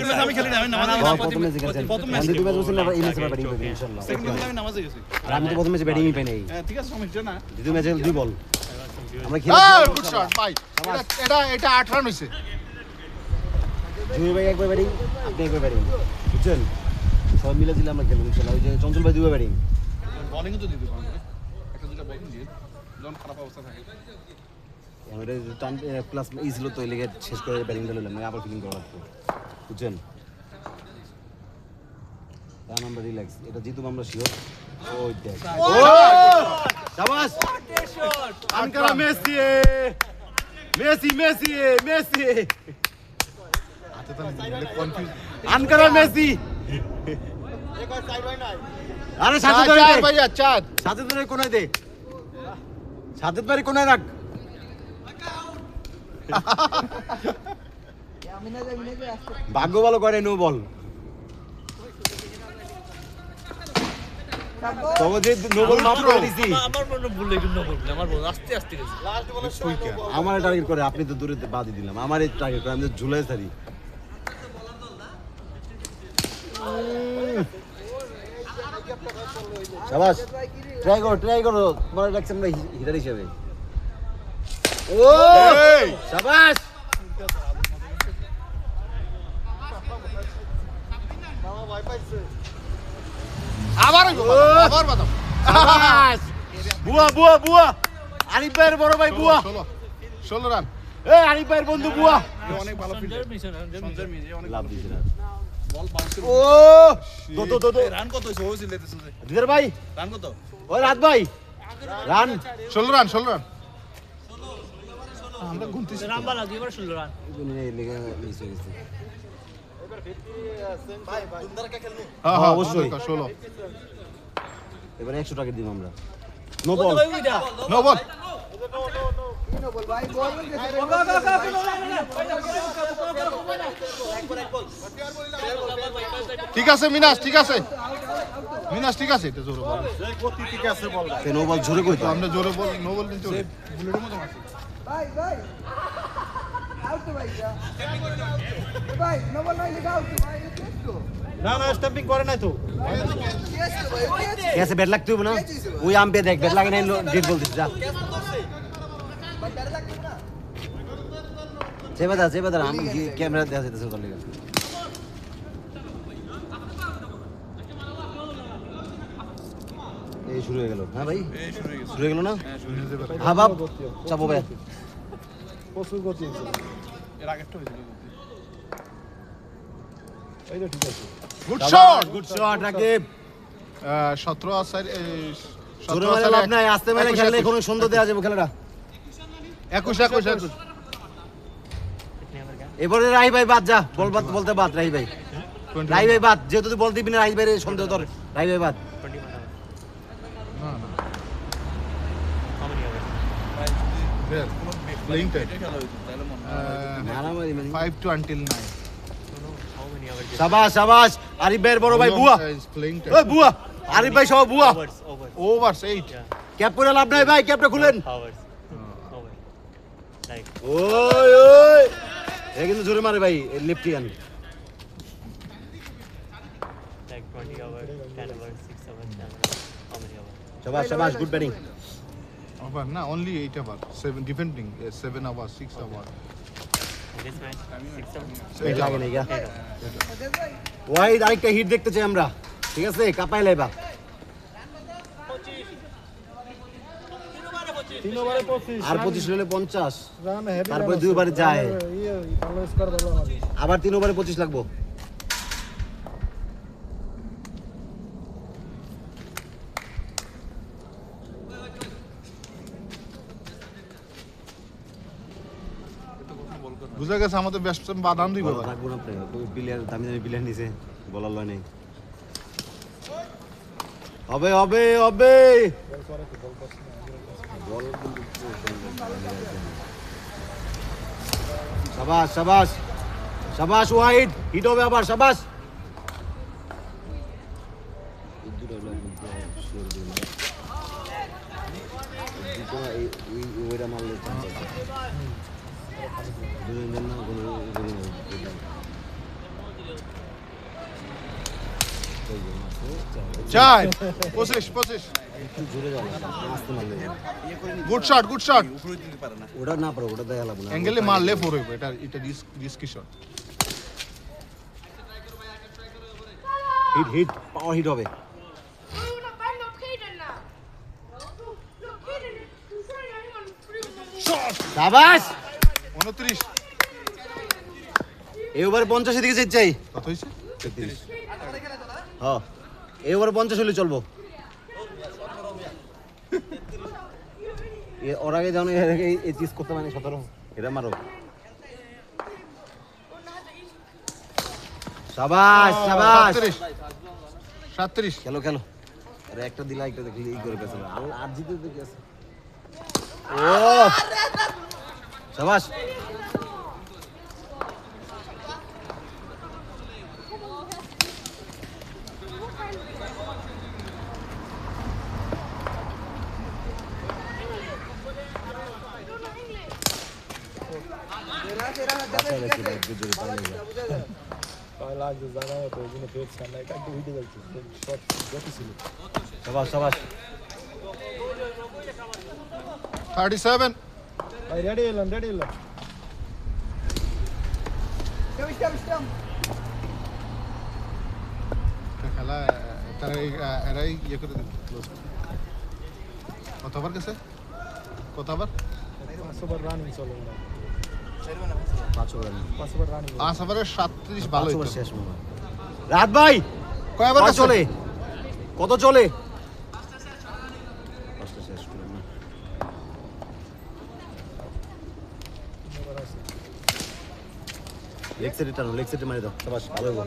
H: ম্যাচ আমি খেলি না, আমি নামাজে
A: প্রথম ম্যাচে খেলছেন দ্বিতীয় ম্যাচ বলছেন আবার এই ম্যাচে ব্যাটিং করবেন ইনশাআল্লাহ
H: সেকেন্ড ম্যাচে আমি নামাজে গেছি।
A: আমি তো প্রথম ম্যাচে ব্যাটিংই পাই নাই
H: হ্যাঁ ঠিক আছে, সমস্যা না।
A: দ্বিতীয় ম্যাচে 2 বল আমরা
C: ah,
A: খেলা
C: good shot, bye. এটা 8 রান হইছে।
A: জুই ভাই একবার ব্যাটিং আপনি একবার ব্যাটিং বুঝছেন সব মিলে দিলে আমরা খেলবো ইনশাআল্লাহ ওই যে চঞ্চল ভাই দুইবার ব্যাটিং
H: বোলিং তো দিতে পারবো, একটা দুটো বোলিং দিয়ে যখন খারাপ অবস্থা থাকে।
A: আমাদের টান প্লাস ই ছিল তো এই লেগে শেষ করে ব্যাটিং দিলাম আমি আবার ফিলিং করা লাগতো বুঝছেন তার নাম্বার রিল্যাক্স এটা জিতব আমরা শিওর ওই দেখ শাবাশ আনকারা মেসি মেসি মেসি মেসি
C: হাতে তো কনফিউজ।
A: আনকারা মেসি আরে সাথে ধরে
C: চার ভাইয়া, চার।
A: সাথে ধরে কোনায় দে সাথে ধরে কোনায় রাখ ভাগ্য ভালো করে নো বল তবে যে নো বল মাফ করে দিছি
D: আমার মনে ভুল এই জন্য বলবো আমার বল আস্তে আস্তে গেছে
A: আমার টার্গেট করে আপনি তো দূরে বাদই দিলাম আমার এই টার্গেট করে আমি তো ঝুলাই সারি শাবাশ ট্রাই করো তোমার রাখছি আমরা হিটার হিসেবে ও শাবাশ
C: আবার বাদাম।
A: শাবাশ বুয়া বুয়া বুয়া আরিফ ভাইয়ের বড় ভাই বুয়া
C: 16 রান।
A: এই আরিফ ভাইয়ের বন্ধু বুয়া
H: অনেক ভালো ফিল্ডার সঞ্জয় মিজি অনেক
A: লাভ দিছে না
H: বল বাউন্স
A: ও দো
H: রান কত হইছে ওই জিলেতেছে
A: দিদার ভাই
H: রান কত
A: ওই রাত ভাই রান
C: 16 রান। আমরা গুনতেছি।
D: রাম বালা দুইবার 16 রান
C: হ্যাঁ,
A: অবশ্যই।
C: 16।
A: এবারে 100 টাকা দিব আমরা নো বল
C: নো বল। ঠিক আছে মিনাস, ঠিক আছে মিনাস, ঠিক আছে। এটা জোরে বল।
A: নো বল জোরে কই
C: তো আমরা জোরে বল, নো বল দিতে হবে।
H: বুলেটের মতো মারছে।
E: না না স্টাম্পিং করে নাই তো
A: कैसे बैट लगती हो ना वो आम पे देख बैट लगे नहीं डेट बोल दीजिए जा से बता हम कैमरा दे देते हैं चलेगा ये शुरू हो गया हां भाई
H: এই শুরু হয়ে গেছে।
A: शुरू हो गया ना
H: হ্যাঁ শুরু হয়ে গেছে।
A: हाँ बाप चापो भाई
E: প্রচুর গতি আছে
H: এর আগেরটা হয়েছিল।
E: এই তো ঠিক আছে
C: good shot.
A: Good shot Rakip
C: 17 আছে।
A: জোরে মারলে লাভ নাই আস্তে মেরে খেললে কোনো সুন্দর দেয়া যাবে খেলাটা
C: 21।
A: এবারে রাই ভাই বাদ যা বল বাদ বলতে বাদ রাই ভাই রাই ভাই বাদ যেহেতু তুই বল দিবি না রাই ভাইয়ের সন্দেহ তোর রাই ভাই বাদ
C: প্লেইং টাইম
H: খেলা হয়েছে তাহলে মনে হয়।
A: মারামারি মানে
C: 5 to until 9.
A: শাবাশ শাবাশ আরিফ ভাইয়ের বড় ভাই বুয়া
C: প্লেইং
A: ওই
C: টাইম।
A: বুয়া আরিফ ভাই সব বুয়া
C: ওভারস 8।
A: ক্যাপ করে লাভ নাই ভাই ক্যাপটা খুলেন ওই ওই এ কিন্তু জোরে মারে ভাই লেফটিয়ান শাবাশ শাবাশ গুড ব্যাটিং
C: ওভার না, only 8 over. 7 defending 7 over 6 over.
A: লাগে নাই গা ওয়াইড আরেকটা হিট দেখতে চাই আমরা ঠিক আছে কাপাই লাইবা
E: 3 ওভারে 25
A: আর 25 হলে 50
E: রান হেভি
A: তারপরে দুইবার যায়
E: ভালো স্কোর ভালো হবে
A: আবার 3 ওভারে 25 লাগবো
C: বুঝা গেছে আমাদের ব্যাটসম্যান বাদাম দিব।
A: রাখবো না প্লেয়ার দামি দামি প্লেয়ার নিছে বলার লয় নেই হবে হবে হবে শাবাশ শাবাশ শাবাশ ওয়াইড হিট হবে আবার শাবাশ
C: চার 25
A: একটু জোরে যাবে আসতে মারলে
C: গুড শট
A: উপরে দিতে পারে না ওটা না পারে ওটা দেখা লাগবে না
C: অ্যাঙ্গেলে মারলে ফোর হইব এটা রিস্কি শট
A: হিট পাওয়ার হিট হবে শাবাশ
C: 29
A: এই ওভার 50 দিকে যেতে চাই
C: কত হইছে
A: 33 হ্যাঁ এই ওভার 50 হলে চলবো ওর আগে জানো এর আগে এই চিজ করতে মানে 17 এটা মারো শাবাশ
C: 37
A: খেলো আরে একটা দিলা একটা দেখলি এই করে পেছনে আর জিতে তো কি আছে ও শাবাশ
E: লাগছে জানা তো ওই জন্য পেট সামনে একটু উঠে যাচ্ছে শট গতি ছিল
A: শাবাশ
C: 37
E: ভাই রেডি এলাম
C: খেলা তারা এরাই ইয়ে করে ক্লোজ কতবার গেছে কতবার
E: 500 বার রানিং চলে না
A: 5
E: বার রানিং
C: 5 ওভারে 37 ভালো হইতো
A: শেষ মনে হয় রাত ভাই
C: কয়বার
A: কত
C: গেছে
A: চলে কত চলে পাঁচটা শেষ করে না লেগ সাইডে মারি দাও শাবাশ ভালো হইব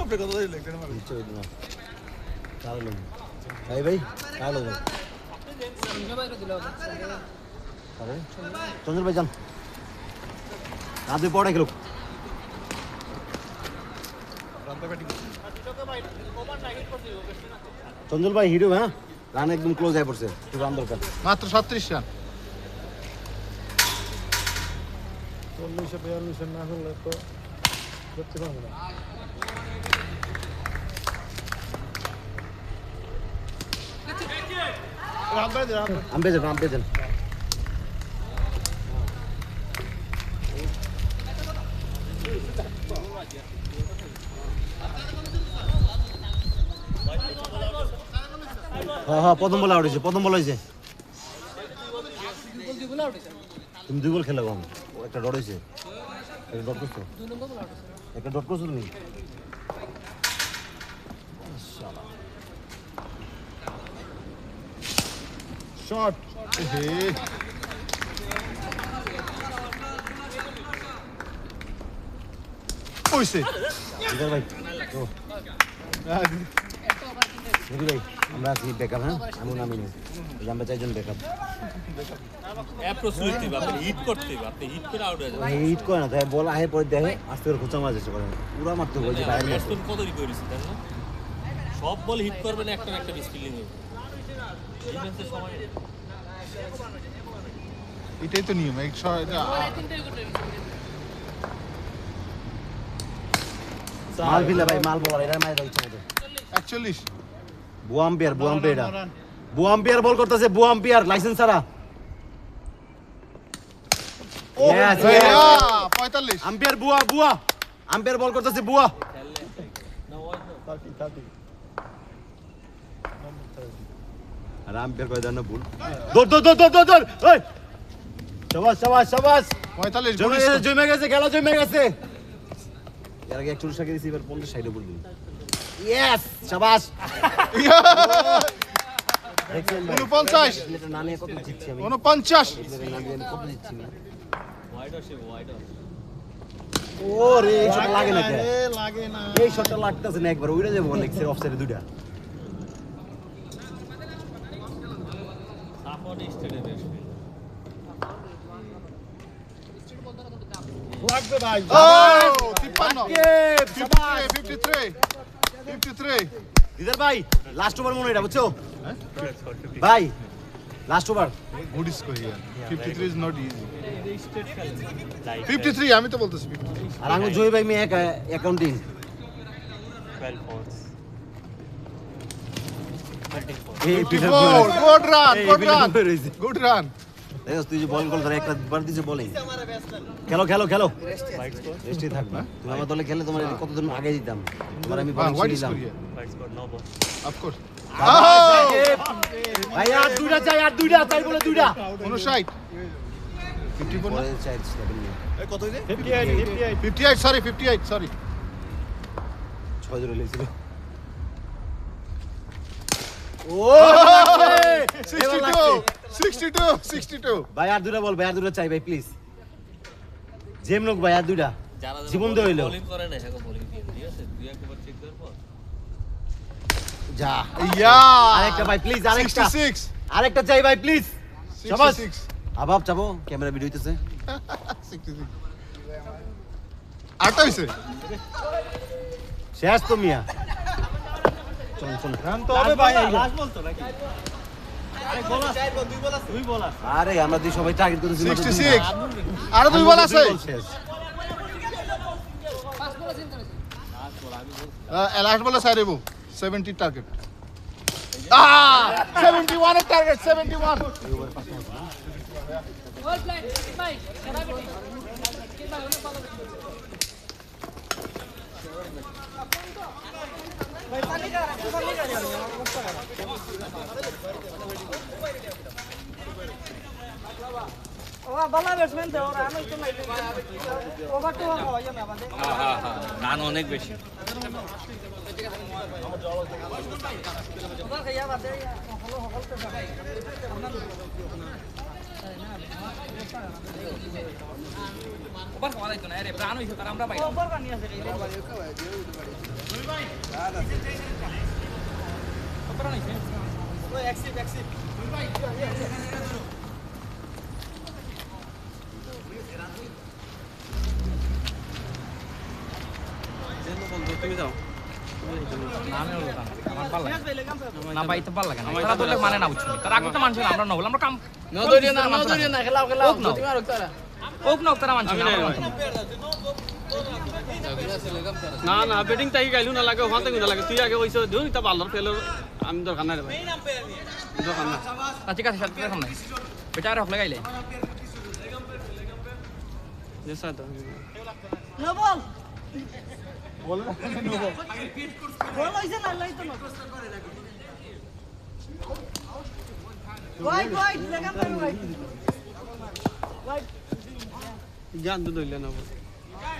E: আপনি কত লেখেন আমার
A: নিচে হইতো না তাহলে ভাই তাহলে আরে চন্দ্র ভাই যান রাত দুই পড়ে খেলো চঞ্চল ভাই হিরো হ্যাঁ রান একদম ক্লোজ হয়ে পড়ছে একটু রান দরকার
C: মাত্র 37 রান
E: 40-42 না হলে তো করতে পারবো না
A: আম্পে যান হ্যাঁ প্রথম বল হয়েছে তুমি 2 বল খেলা কম ও একটা ডট হয়েছে একটা ডট করছো তুমি
C: শট হে ওইছে
A: জিগার ভাই ও জিগি ভাই আমরা আছি ব্যাকআপ হ্যাঁ আমি নেই আমরা চাইজন ব্যাকআপ
D: অ্যাপ্রোচ করতে হবে আপনি হিট করতে হবে আপনি হিট করে আউট হয়ে যাবেন
A: হিট করে না তাই বল আহে পরে দেখে আস্তে করে খোঁচা মারা চেষ্টা করেন পুরা মারতে হবে যে বাইরে মারতে
D: ব্যাটসম্যান কত রি করেছে তাই না সব বল হিট করবে না একটা মিসফিল্ডিং হবে ডিফেন্সের সময়
C: এটাই তো নিয়ম এক
A: মাল ফিলা ভাই মাল বলার এরা মাইরা ইচ্ছা মতো
C: 41
A: বুয়াম্পিয়ার বুয়াম্পিয়ার বল করতেছে বুয়াম্পিয়ার লাইসেন্স ছাড়া Yes, yes.
C: 45
A: আম্পিয়ার বুয়া আম্পিয়ার বল করতেছে বুয়া
E: 30
A: আর আম্পিয়ার কয় জানো ভুল দৌড় ওই শাবাশ
C: 45
A: জমে গেছে খেলা জমে গেছে এর আগে 41 টাকা দিছি এবার 50 60 উপর দিন ইয়েস শাবাশ
C: 49
A: এটা না নিয়ে কত জিতছি আমি
C: 49
A: এটা না নিয়ে আমি কত জিতছি আমি
D: ওয়াইড
A: ওরে এই শট লাগে না
E: লাগে না
A: এই শটটা লাগতেছে না একবার উড়ে যাবো লেগসের অফসাইডে দুইটা
D: সাপোর্ট স্টেডে বেশ
E: লাগবে ভাই
C: ও 53
A: দিদার ভাই লাস্ট ওভার মনে এটা বুঝছো ভাই last over
C: good score here 53 is not easy 53 আমি তো বলতেছি 53
A: আর আঙ্গু জয় ভাই মে এক অ্যাকাউন্টিং
B: 12 fours 13 fours
A: এই
C: 54 গুড রান গুড রান
A: রয়েছে
C: গুড রান
A: দেখো তুই যে বল কল ধরে একটা বার দিছে বলে খেলো খেলো খেলো
B: white score
A: রেস্টে থাকবা তুমি আমার দলে খেলে তোমার কতদিন আগে দিতাম তোমার আমি বল
C: হোয়াট
A: দিলাম
C: score here
B: white score no ball
C: of course
A: ভাই আর দুইটা চাই আর দুইটা চাই বলে দুইটা
C: 59 54 না
A: পরে চাই কত হইছে
C: 58 সরি 58 সরি
A: 6 ধরে লেছিল ও
C: 62
A: ভাই আর দুইটা বল ভাই আর দুইটা চাই ভাই প্লিজ জেম লোক ভাই আর দুইটা জীবন দে হইলো
D: বোলিং করে না হ্যাঁ বোলিং দিয়ে ঠিক আছে তুই একবার চেক কর পর
A: যা
C: ইয়া
A: আরেকটা ভাই প্লিজ আরেকটা
C: 66
A: আরেকটা চাই ভাই প্লিজ শাবাশ
C: 66
A: আবাব চাবো ক্যামেরা ভিডিও হইতেছে
C: 66 আটা হইছে
A: শেষ তো মিয়া চল চল
B: রান তো হবে ভাই লাস্ট বল তো নাকি আরে বল আছে দুই বল আছে
A: আরে আমরা দুই সবাই টার্গেট করতেছি
C: 66 আরো দুই বল আছে
A: শেষ
C: লাস্ট বলে সাইরেবো 70 টার্গেট 71 এর target 71
G: Well played. Bye.
D: Run অনেক বেশি
G: ওভার খাওয়া যাইতো না রে প্রাণ হইছে তার আমরা পাই ওভার পানি আছে রে প্রাণ হইছে ওই এক্সিট
D: তুমি যাও
G: না পাই তো ভালো লাগে না তারা বললে মানে না বুঝছি তার আগে তো মানছে না আমরা না বল আমরা কাম
F: No dorian na খেলাও
G: Oak না তারা মানছে না
F: না না ব্যাটিং তাই গাইলু না লাগে ওখান থেকে না লাগে তুই আগে ওইসব দিও নি তা বাল্লার ফেলো আমি দরকার নাই রে ভাই দরকার না
G: ঠিক আছে সাথে রাখুন না বেটা আর হলে গাইলে
F: জেসা তো
I: No ball. Ball hoise na lai to no. Wide, legam par wide. Wide.
F: জান তো দইলে না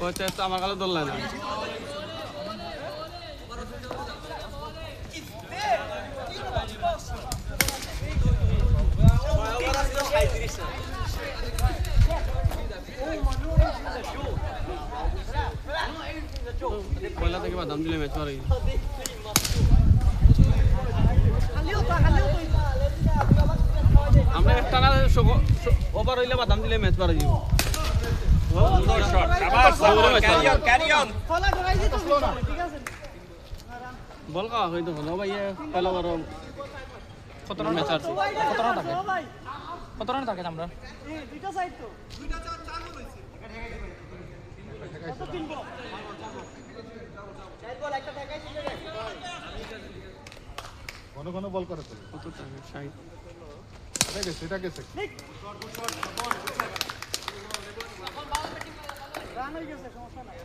F: ওই তো আমার কাছে দল না পয়লা থেকে বাদাম দিলে ম্যাচ পারে আমরা একটা না ওভার হইলে বাদাম দিলে ম্যাচ পারে দিব বল কা হইতো হলো ভাই পয়লা বড়
G: কত রান ম্যাচ আছে কত রান থাকে আমরা
I: Dita side to. Duita চালু হইছে। কত তিন বল? চার বল একটা ঠেকাই দিলে রে।
C: কোন বল করে তো
F: কত টাকা 60
C: এটা গেছে
I: রান হয়ে গেছে সমস্যা নাই।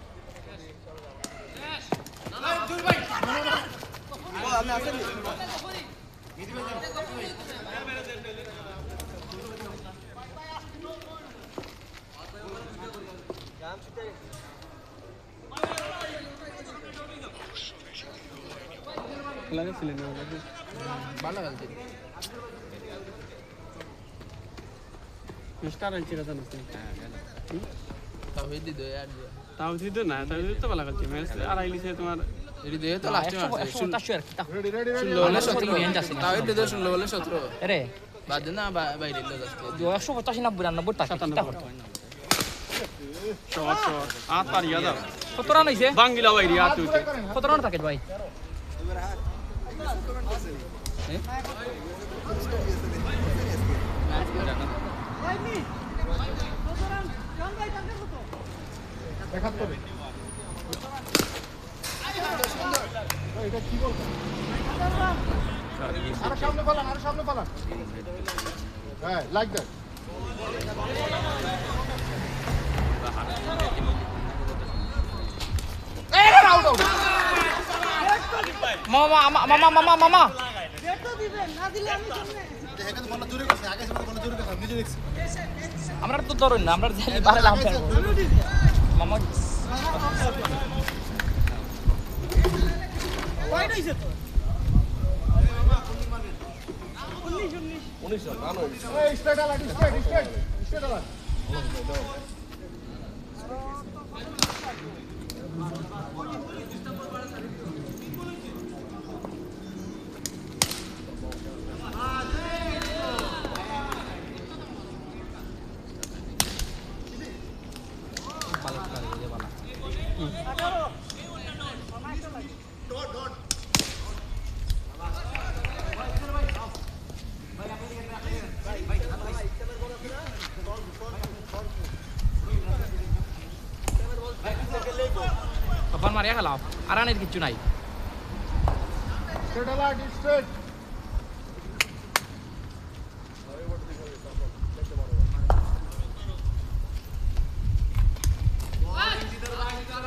F: খেলা গেছিলেন
G: ভালো লাগছে
F: মিস্টার আইছে কথা না
G: তাও দি দে আর
F: তাও দিতে না তাও দিতে ভালো লাগছে ম্যাচ আর আইলিছে তোমার
G: এডি দে তো লাস্টে মারছে 170 আর কি তা
C: রেডি
G: বলে 17 রেঞ্জ আছে তাও এডি দে 16 বলে 17 আরে বাদ না বাইরে লো যাচ্ছে 185 90 টাকা
F: শট আত পারিয়া দাও
G: কত রান হইছে
F: বাঙ্গিলা বাইরে আত উঠে
G: কত রান থাকে ভাই
C: একাত্তরে এটা কি বলতো আরো সামনে পালান হ্যাঁ লাইক দ্যাট
G: মামা আমরা তো ধরুন না আমরা বাড়ালাম মামা তখন মারিয়া খেলাও আর আনের কিচ্ছু নাই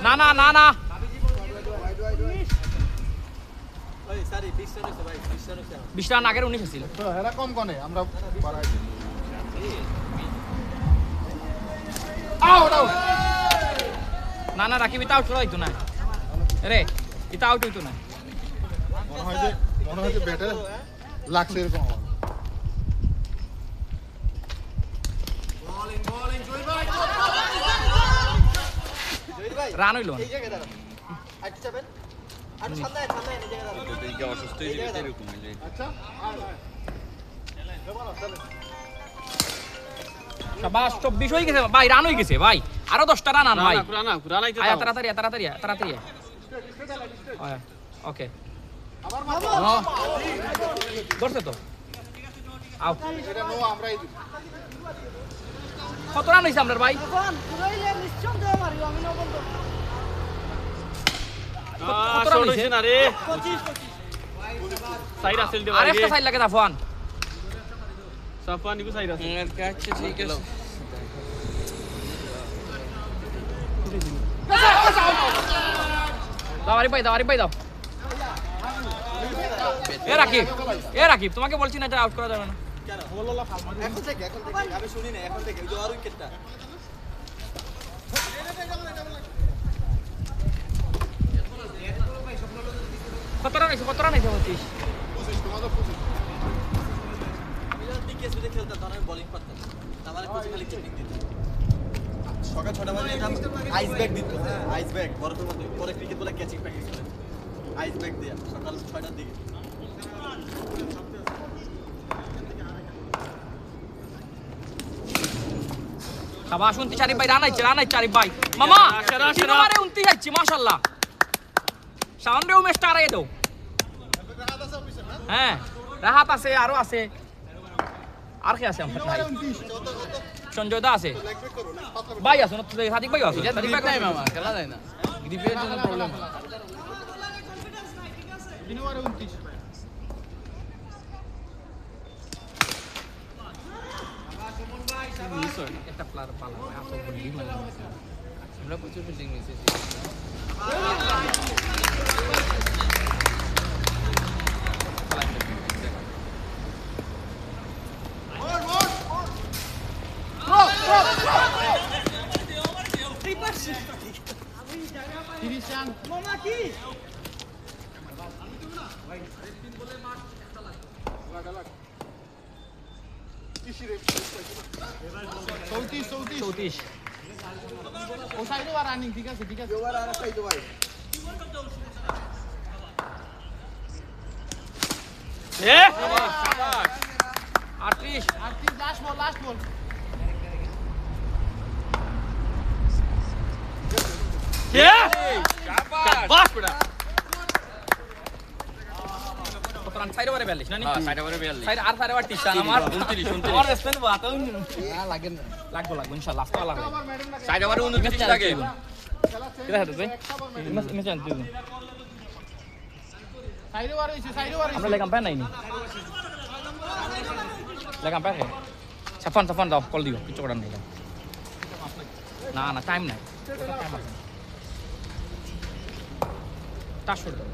G: না না না না বিশ রান আগের 19 ছিল
C: এরা কম কনে আমরা বাড়াই
G: না না রাকিব এটা আউট করা হইতো না রে এটা আউট হইতো না
C: মনে হয় যে ব্যাটে লাগছে এরকম
G: রান হইল বাস 24 হয়ে গেছে ভাই রান হয়ে গেছে ভাই আরো 10টা রান আন ভাই আয়া তাড়াতাড়ি ওকে ধরছে তো আও কত রান হইছে আপনার ভাই কত রান হইছে
F: না রে 25 সাইড আছে
G: আরেকটা সাইড লাগে জাফান
F: সাফান নিকো সাইড আছে
G: আচ্ছা ঠিক আছে দাও আরিফ ভাই দাও এ রাকিব তোমাকে বলছি না এটা আউট করা যাবে না
B: এখন থেকে আমি শুনি না এখন থেকে ওই উইকেটটা
G: কত রান হয়েছে 25
B: আমি যখন টিকেস উঠে খেলতাম তখন আমি বোলিং করতাম আমার কোচ খালি টেকনিক দিত সকাল 6টা বাজে যেতাম আইস ব্যাগ দিত আইস ব্যাগ বরফের মধ্যে পরে ক্রিকেট বলে ক্যাচিং প্র্যাকটিস করে আইস ব্যাগ দিয়া সকাল 6টার দিকে
G: শাবাশ 29 আরিফ ভাই রান আইছে আরিফ ভাই মামা আরে 29 আইছে মাশাআল্লাহ সাউন্ডেও ম্যাচটা আড়াই দাও হ্যাঁ রাহাত আছে আরো আছে আর কে আছে আমার ভাই সঞ্জয় দা আছে ভাই আছে না সাদিক ভাই আছে সাদিক ভাই নাই মামা খেলা যায় না ডিফেন্স জন্য প্রবলেম
C: বিনুয়ারে 29
G: একটা প্লেয়ার পালা এত বলি মানে আমরা প্রচুর ফিল্ডিং মিস
I: মামা কি
G: চৌত্রিশ
C: ও সাইডে আর রানিং ঠিক আছে
B: এবার আর একটা ইতো ভাই
G: এ শাবাশ 38
C: লাস্ট বল
G: কে শাবাশ বেটা তোর সাইড ওভারে 42 না নি
D: হ্যাঁ সাইড ওভারে 42
G: সাইড আর সাইড ওভার 30 আমার
D: 29
G: আমার স্পেন বাত লাগে না লাগবো ইনশাআল্লাহ আস্তে লাগবে
D: সাইড ওভারে 29 লাগে
G: কিরা হতো তুই মিশন তুই আমরা লেগাম পাই নাই নি লেগাম পাই সাফান দাও কল দিও কিছু করার নেই না টাইম নাই টাচ করে দাও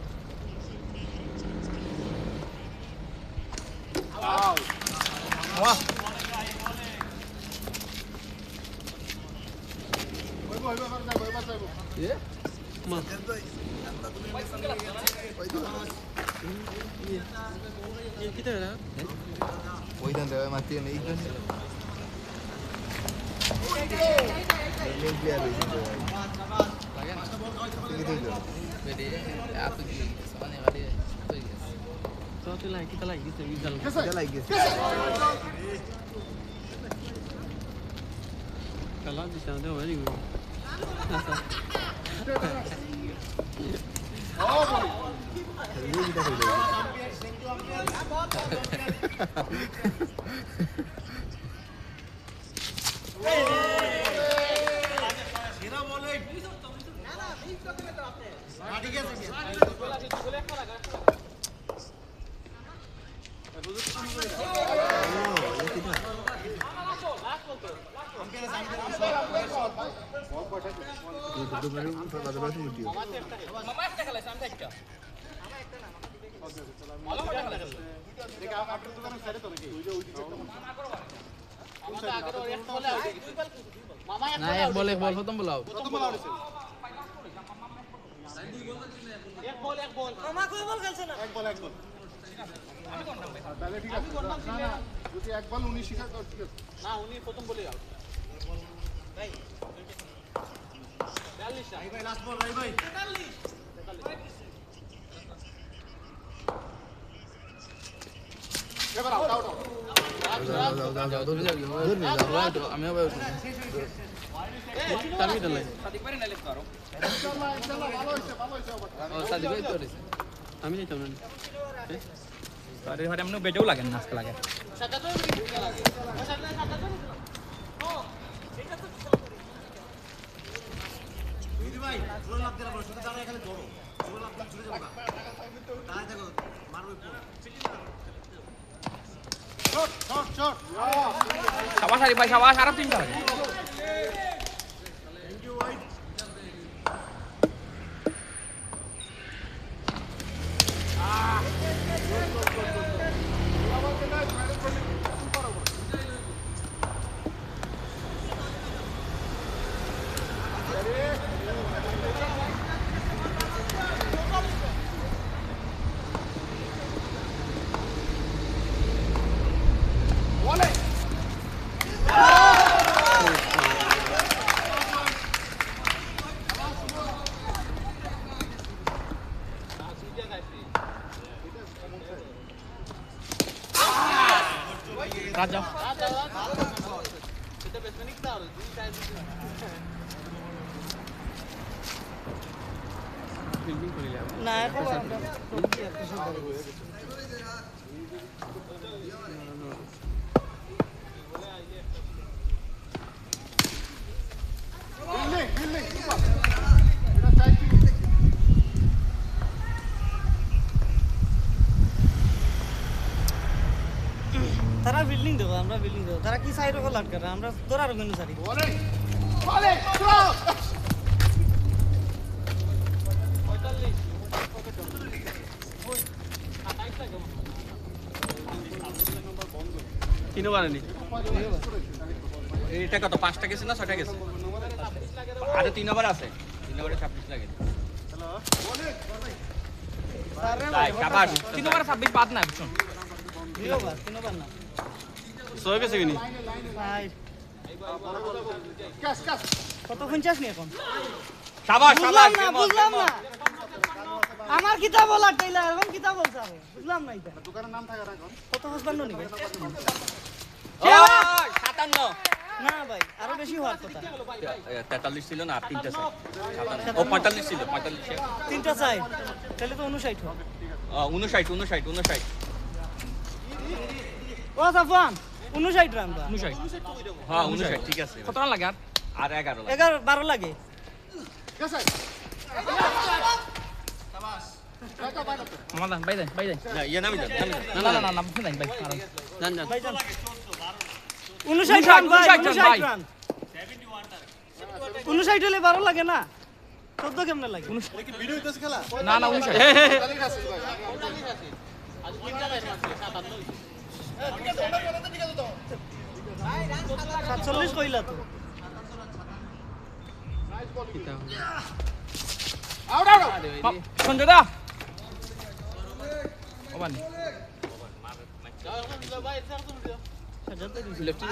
G: বাহ
C: ওইখান থেকে মাতি নেই
G: না এক বল প্রথম বল
I: মামা কই বল খেলছে না
C: তাহলে ঠিক আছে না না যদি এক বল 19 শিকার কর ঠিক আছে
I: না উনি প্রথম বলে গেল ভাই 42 ভাই লাস্ট বল ভাই 43
C: এবার আউট আউট
G: আমি আবার তামি দলাই সাদিক ভাই না লেফট করো
C: ইনশাআল্লাহ ভালো হইছে
G: সাদিক ভাই তো রেছে আমি যাইতাম না আরে হরে আমনে বেটেও লাগে না আজকে লাগে
I: 77 লাগে 77 ও এটা তো বুঝি ভাই জোর লাভ দিলা বড় শুধু দাঁড়া এখানে ধরো জোর লাভ দিলে ছুটে যাবে দাঁড়ায় দেখো মারবে
C: শট
G: সাবাস আরে ভাই সাবাস আর তিনটা লাগে
I: থ্যাংক ইউ ভাই
G: রাজা
I: এটা বেসমেনিক দাও দুই টাইম না এখন তারা বিল্ডিং দেবো আমরা বিল্ডিং দেবো তারা কি সাইড ওকে লাট করে আমরা তোরা আর কিন্তু সারি
F: তিন ওভার নি এটা কত 5টা গেছে না 6টা গেছে আরে 3 ওভার আছে 3 ওভারে 26 লাগে
G: তাই শাবাশ 3 ওভার 26 বাদ না বুঝুন
I: তিনবার না
F: 6 গেছে কিনি
I: ভাই কত 50 নি এখন
F: শাবাশ শাবাশ
I: বুঝলাম না আমার কিতাব বলা কইলা এখন কিতাব বলছ আরে বুঝলাম না এটা
C: দোকানের নাম থাকে রাখুন
I: কত 55 নি ভাই
G: 57
J: না ভাই আরো বেশি হওয়ার কথা
G: 43 ছিল না আর 3টা সাইড ও 45 ছিল 45
J: 3টা সাইড তাহলে তো 59 হয়
G: 59
J: ও সাফান 59 রান বা
G: 59 হ্যাঁ 59 ঠিক আছে কত রান লাগে আর 11 লাগে
J: 11 12 লাগে
G: আমাদের ভাই দেন না ইয়া নামি যান না বুঝছেন ভাই জান
J: ভাই জান 59 রান ভাই 59 রান 59 হলে 12 লাগে না 14 কেমনে লাগে
B: ভিডিও হইতেছে খেলা
G: না 59
J: 47 কইলা তো
G: সঞ্জয় দা ওবানি
J: লেফটি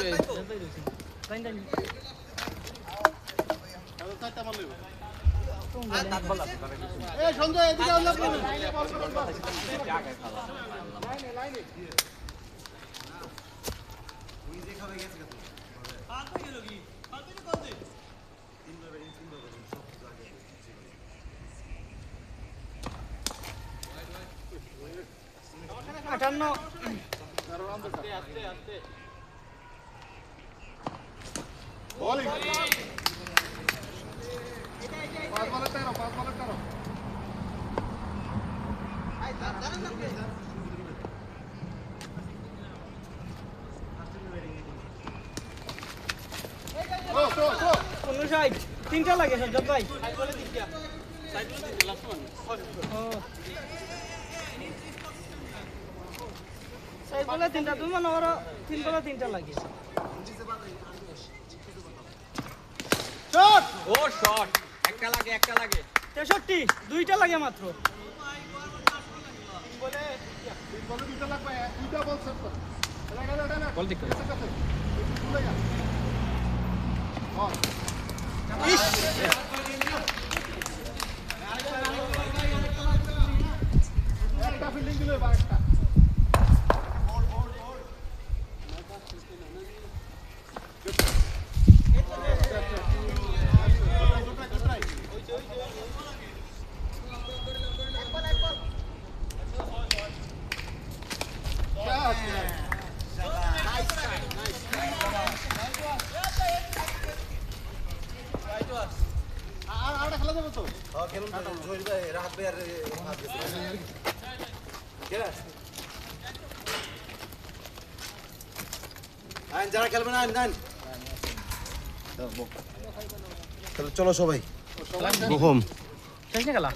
C: এই সঞ্জয় এদিকে আল্লাহ
J: আটান্ন
C: বোলিং 5 বলে 13
J: 59 3টা লাগে সঞ্জয় ভাই সাইড বলে 3টা তুমি মনে করো 3 বলে 3টা লাগে শট
G: ও শট একটা লাগে
J: 63 2টা লাগে মাত্র
C: বলে দুইটা লাগবে দুইটা বল সেট কর এটা না
G: বল দেখো
C: একটা ফিল্ডিং দিলে এবার একটা আর খেলা যাবে তো
I: হ্যাঁ খেলুন তো জহির ভাই রাহাত ভাই আর হাত গেছে আইন যারা খেলবেন আইন
A: চলো সবাই
G: শেষ না খেলা